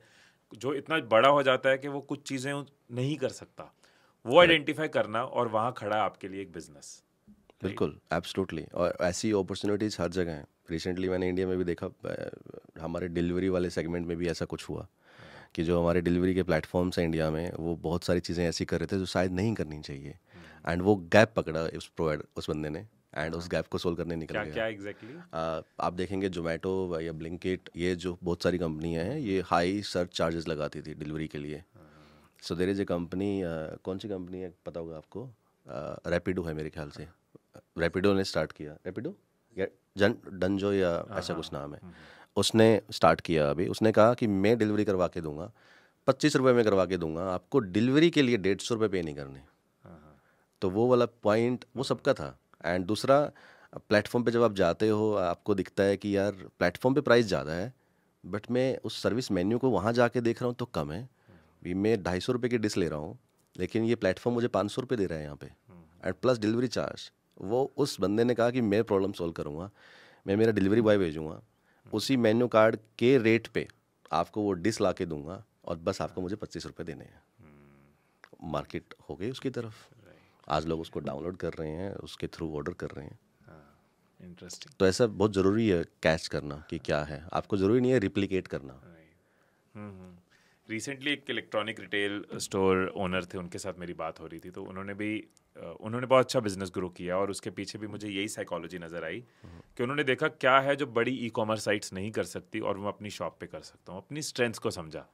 जो इतना बड़ा हो जाता है कि वो कुछ चीज़ें नहीं कर सकता, वो आइडेंटिफाई करना, और वहाँ खड़ा है आपके लिए एक बिजनेस। बिल्कुल, एब्सोल्युटली। और ऐसी अपॉर्चुनिटीज़ हर जगह हैं। रिसेंटली मैंने इंडिया में भी देखा, हमारे डिलीवरी वाले सेगमेंट में भी ऐसा कुछ हुआ कि जो हमारे डिलीवरी के प्लेटफॉर्म्स हैं इंडिया में, वो बहुत सारी चीज़ें ऐसी कर रहे थे जो शायद नहीं करनी चाहिए, एंड वो गैप पकड़ा उस बंदे ने, एंड उस गैप को सोल्व करने निकल गया। क्या एग्जैक्टली? आप देखेंगे जोमेटो या ब्लिंकिट, ये जो बहुत सारी कंपनियां हैं, ये हाई सर्च चार्जेस लगाती थी डिलीवरी के लिए। So there is a company, कौन सी कंपनी है पता होगा आपको, रैपिडो है मेरे ख्याल से। रैपिडो ने स्टार्ट किया, रैपिडो या डंजो या ऐसा कुछ नाम है, उसने स्टार्ट किया। अभी उसने कहा कि मैं डिलीवरी करवा के दूंगा, 25 रुपये में करवा के दूंगा, आपको डिलीवरी के लिए 150 रुपये पे नहीं करने। तो वो वाला पॉइंट वो सबका था। एंड दूसरा, प्लेटफॉर्म पे जब आप जाते हो, आपको दिखता है कि यार प्लेटफॉर्म पे प्राइस ज़्यादा है, बट मैं उस सर्विस मेन्यू को वहाँ जाके देख रहा हूँ तो कम है। भी मैं 250 रुपये की डिश ले रहा हूँ, लेकिन ये प्लेटफॉर्म मुझे 500 रुपये दे रहा है यहाँ पे, एंड प्लस डिलीवरी चार्ज। वो उस बंदे ने कहा कि मैं प्रॉब्लम सॉल्व करूँगा, मैं मेरा डिलीवरी बॉय भेजूँगा, उसी मेन्यू कार्ड के रेट पे आपको वो डिश ला के दूँगा, और बस आपको मुझे 25 रुपये देने हैं। मार्केट हो गई उसकी तरफ। आज लोग उसको डाउनलोड कर रहे हैं, उसके थ्रू ऑर्डर कर रहे हैं। इंटरेस्टिंग। तो ऐसा बहुत ज़रूरी है कैच करना कि क्या है, आपको ज़रूरी नहीं है रिप्लिकेट करना। रिसेंटली एक इलेक्ट्रॉनिक रिटेल स्टोर ओनर थे, उनके साथ मेरी बात हो रही थी, तो उन्होंने बहुत अच्छा बिजनेस ग्रो किया और उसके पीछे भी मुझे यही साइकोलॉजी नज़र आई कि उन्होंने देखा क्या है जो बड़ी ई कॉमर्स साइट्स नहीं कर सकती और मैं अपनी शॉप पे कर सकता हूँ। अपनी स्ट्रेंथ्स को समझा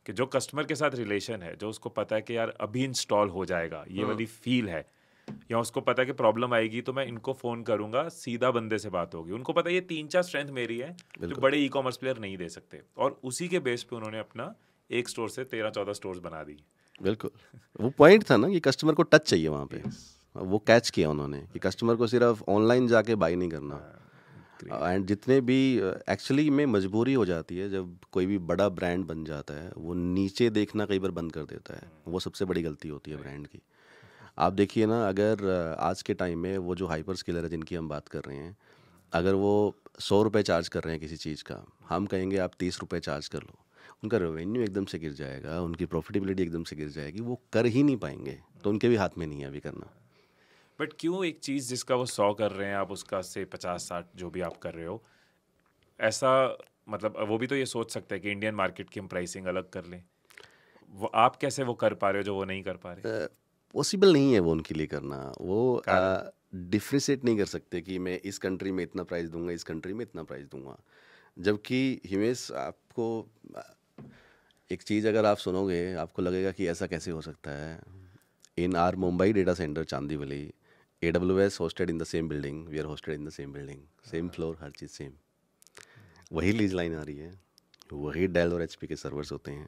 कि जो कस्टमर के साथ रिलेशन है, जो उसको पता है कि यार अभी इंस्टॉल हो जाएगा, ये वाली फील है, या उसको पता है कि प्रॉब्लम आएगी तो मैं इनको फ़ोन करूंगा, सीधा बंदे से बात होगी। उनको पता है ये 3-4 स्ट्रेंथ मेरी है जो बड़े ई कॉमर्स प्लेयर नहीं दे सकते, और उसी के बेस पे उन्होंने अपना एक स्टोर से 13-14 स्टोर्स बना दी। बिल्कुल, वो पॉइंट था ना कि कस्टमर को टच चाहिए वहाँ पे। वो कैच किया उन्होंने कि कस्टमर को सिर्फ ऑनलाइन जाके बाई नहीं करना। एंड जितने भी एक्चुअली में मजबूरी हो जाती है जब कोई भी बड़ा ब्रांड बन जाता है, वो नीचे देखना कई बार बंद कर देता है। वो सबसे बड़ी गलती होती है ब्रांड की। आप देखिए ना, अगर आज के टाइम में वो जो हाइपर स्केलर है जिनकी हम बात कर रहे हैं, अगर वो 100 रुपये चार्ज कर रहे हैं किसी चीज़ का, हम कहेंगे आप 30 रुपये चार्ज कर लो, उनका रेवेन्यू एकदम से गिर जाएगा, उनकी प्रॉफिटेबिलिटी एकदम से गिर जाएगी, वो कर ही नहीं पाएंगे। तो उनके भी हाथ में नहीं है अभी करना। बट क्यों एक चीज़ जिसका वो 100 कर रहे हैं, आप उसका से 50-60 जो भी आप कर रहे हो, ऐसा मतलब वो भी तो ये सोच सकते हैं कि इंडियन मार्केट की हम प्राइसिंग अलग कर लें। वो आप कैसे वो कर पा रहे हो जो वो नहीं कर पा रहे? पॉसिबल नहीं है वो उनके लिए करना। वो डिफ्रेंशिएट नहीं कर सकते कि मैं इस कंट्री में इतना प्राइस दूंगा, इस कंट्री में इतना प्राइस दूंगा। जबकि हिमेश, आपको एक चीज़ अगर आप सुनोगे आपको लगेगा कि ऐसा कैसे हो सकता है। इन are Mumbai data centre Chandivali, AWS hosted in the same building, we are hosted in the same building, same floor, her cheese same. वही लीज लाइन आ रही है, वही डेल और HP के सर्वर्स होते हैं,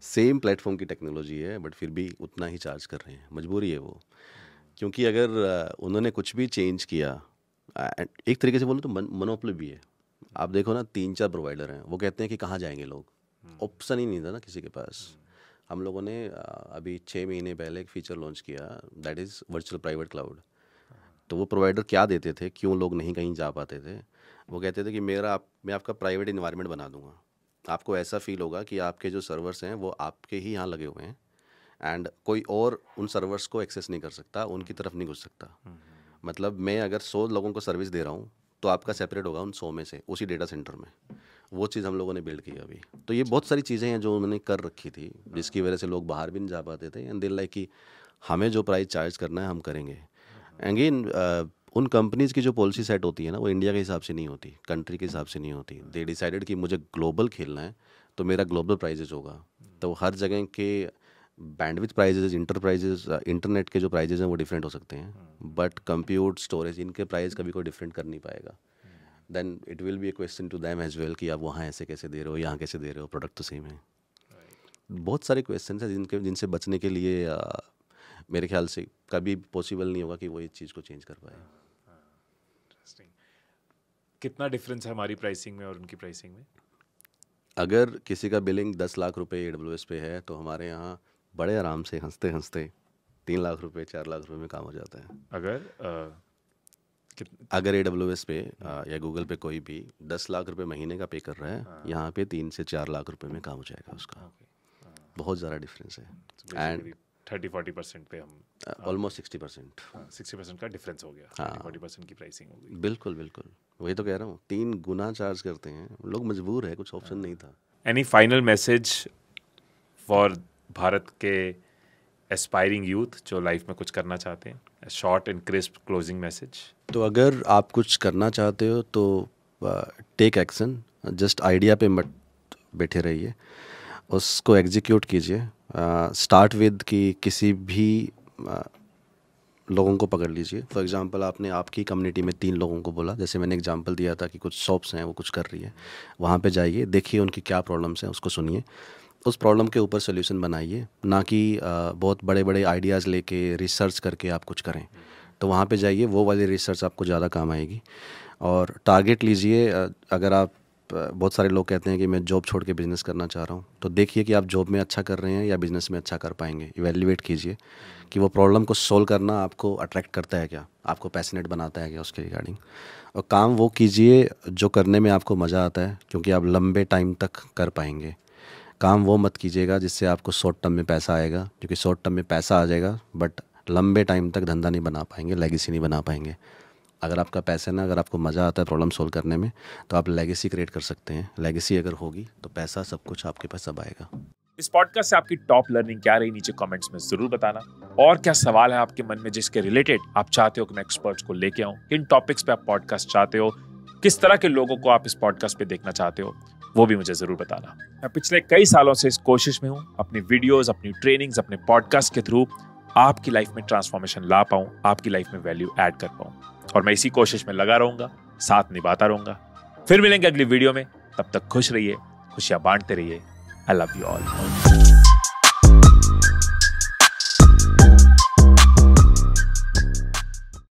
सेम प्लेटफॉर्म की टेक्नोलॉजी है, बट फिर भी उतना ही चार्ज कर रहे हैं। मजबूरी है वो, क्योंकि अगर उन्होंने कुछ भी चेंज किया, एक तरीके से बोलो तो मोनोपोली भी है। आप देखो ना, 3-4 प्रोवाइडर हैं, वो कहते हैं कि कहाँ जाएंगे लोग, ऑप्शन ही नहीं था ना किसी के पास। हम लोगों ने अभी 6 महीने पहले एक फीचर लॉन्च किया, that is virtual private cloud. तो वो प्रोवाइडर क्या देते थे, क्यों लोग नहीं कहीं जा पाते थे? वो कहते थे कि मैं आपका प्राइवेट इन्वायरमेंट बना दूंगा, आपको ऐसा फील होगा कि आपके जो सर्वर्स हैं वो आपके ही यहाँ लगे हुए हैं, एंड कोई और उन सर्वर्स को एक्सेस नहीं कर सकता, उनकी तरफ नहीं घुस सकता। मतलब मैं अगर 100 लोगों को सर्विस दे रहा हूँ तो आपका सेपरेट होगा उन 100 में से, उसी डेटा सेंटर में। वो चीज़ हम लोगों ने बिल्ड की अभी। तो ये बहुत सारी चीज़ें हैं जो उन्होंने कर रखी थी, जिसकी वजह से लोग बाहर भी नहीं जा पाते थे। एंड दे लाइक कि हमें जो प्राइस चार्ज करना है हम करेंगे। अगेन उन कंपनीज़ की जो पॉलिसी सेट होती है ना, वो इंडिया के हिसाब से नहीं होती, कंट्री के हिसाब से नहीं होती। दे डिसाइडेड कि मुझे ग्लोबल खेलना है तो मेरा ग्लोबल प्राइजेज होगा। तो हर जगह के बैंडविड्थ प्राइजेज, इंटरनेट के जो प्राइजेज हैं वो डिफरेंट हो सकते हैं, बट कंप्यूट, स्टोरेज, इनके प्राइस कभी कोई डिफरेंट कर नहीं पाएगा। Then it will be a question to them as well कि आप वहाँ ऐसे कैसे दे रहे हो, यहाँ कैसे दे रहे हो, प्रोडक्ट तो सेम है। बहुत सारे क्वेश्चन हैं जिनसे बचने के लिए मेरे ख्याल से कभी पॉसिबल नहीं होगा कि वो इस चीज़ को चेंज कर पाए। इंटरेस्टिंग। कितना डिफरेंस है हमारी प्राइसिंग में और उनकी प्राइसिंग में? अगर किसी का बिलिंग 10 लाख रुपए AWS पे है तो हमारे यहाँ बड़े आराम से हंसते हंसते 3 लाख रुपए, 4 लाख रुपए में काम हो जाता है। अगर AWS पे या गूगल पे कोई भी 10 लाख रुपए महीने का पे कर रहा है, यहाँ पे 3 से 4 लाख रुपए में काम हो जाएगा उसका। बहुत ज़्यादा डिफरेंस है। एंड 30-40% पे हम ऑलमोस्ट 60%। 60% का डिफरेंस हो गया। 30-40% की प्राइसिंग हो गई। बिल्कुल बिल्कुल, वही तो कह रहा हूँ, 3 गुना चार्ज करते हैं लोग, मजबूर है, कुछ ऑप्शन नहीं था। Any final message for Bharat के एस्पायरिंग यूथ जो लाइफ में कुछ करना चाहते हैं? Short and crisp closing message. तो अगर आप कुछ करना चाहते हो तो टेक एक्शन, जस्ट आइडिया पे मत बैठे रहिए, उसको एग्जीक्यूट कीजिए। स्टार्ट विद कि किसी भी लोगों को पकड़ लीजिए। फॉर एग्जांपल, आपने आपकी कम्युनिटी में 3 लोगों को बोला, जैसे मैंने एग्जांपल दिया था कि कुछ शॉप्स हैं वो कुछ कर रही है, वहाँ पे जाइए, देखिए उनकी क्या प्रॉब्लम्स हैं, उसको सुनिए, उस प्रॉब्लम के ऊपर सोल्यूशन बनाइए, ना कि बहुत बड़े बड़े आइडियाज़ लेके रिसर्च करके आप कुछ करें। तो वहाँ पे जाइए, वो वाली रिसर्च आपको ज़्यादा काम आएगी। और टारगेट लीजिए। अगर आप, बहुत सारे लोग कहते हैं कि मैं जॉब छोड़ के बिज़नेस करना चाह रहा हूँ, तो देखिए कि आप जॉब में अच्छा कर रहे हैं या बिज़नेस में अच्छा कर पाएंगे। इवैल्यूएट कीजिए कि वो प्रॉब्लम को सोल्व करना आपको अट्रैक्ट करता है क्या, आपको पैशनेट बनाता है क्या उसके रिगार्डिंग। और काम वो कीजिए जो करने में आपको मज़ा आता है, क्योंकि आप लंबे टाइम तक कर पाएंगे। काम वो मत कीजिएगा जिससे आपको शॉर्ट टर्म में पैसा आएगा, क्योंकि शॉर्ट टर्म में पैसा आ जाएगा बट लंबे टाइम तक धंधा नहीं बना पाएंगे, लेगेसी नहीं बना पाएंगे। अगर आपका पैसा ना, अगर आपको मज़ा आता है प्रॉब्लम सोल्व करने में, तो आप लेगेसी क्रिएट कर सकते हैं। लेगेसी अगर होगी तो पैसा, सब कुछ आपके पास सब आएगा। इस पॉडकास्ट से आपकी टॉप लर्निंग क्या रही, नीचे कमेंट्स में जरूर बताना। और क्या सवाल है आपके मन में जिसके रिलेटेड आप चाहते हो कि मैं एक्सपर्ट्स को लेके आऊं, किन टॉपिक्स पे आप पॉडकास्ट चाहते हो, किस तरह के लोगों को आप इस पॉडकास्ट पे देखना चाहते हो, वो भी मुझे जरूर बताना। मैं पिछले कई सालों से इस कोशिश में हूं, अपनी वीडियोस, अपनी ट्रेनिंग्स, अपने पॉडकास्ट के थ्रू आपकी लाइफ में ट्रांसफॉर्मेशन ला पाऊं, आपकी लाइफ में वैल्यू ऐड कर पाऊं। और मैं इसी कोशिश में लगा रहूंगा, साथ निभाता रहूंगा। फिर मिलेंगे अगली वीडियो में, तब तक खुश रहिए, खुशियां बांटते रहिए। I love you all.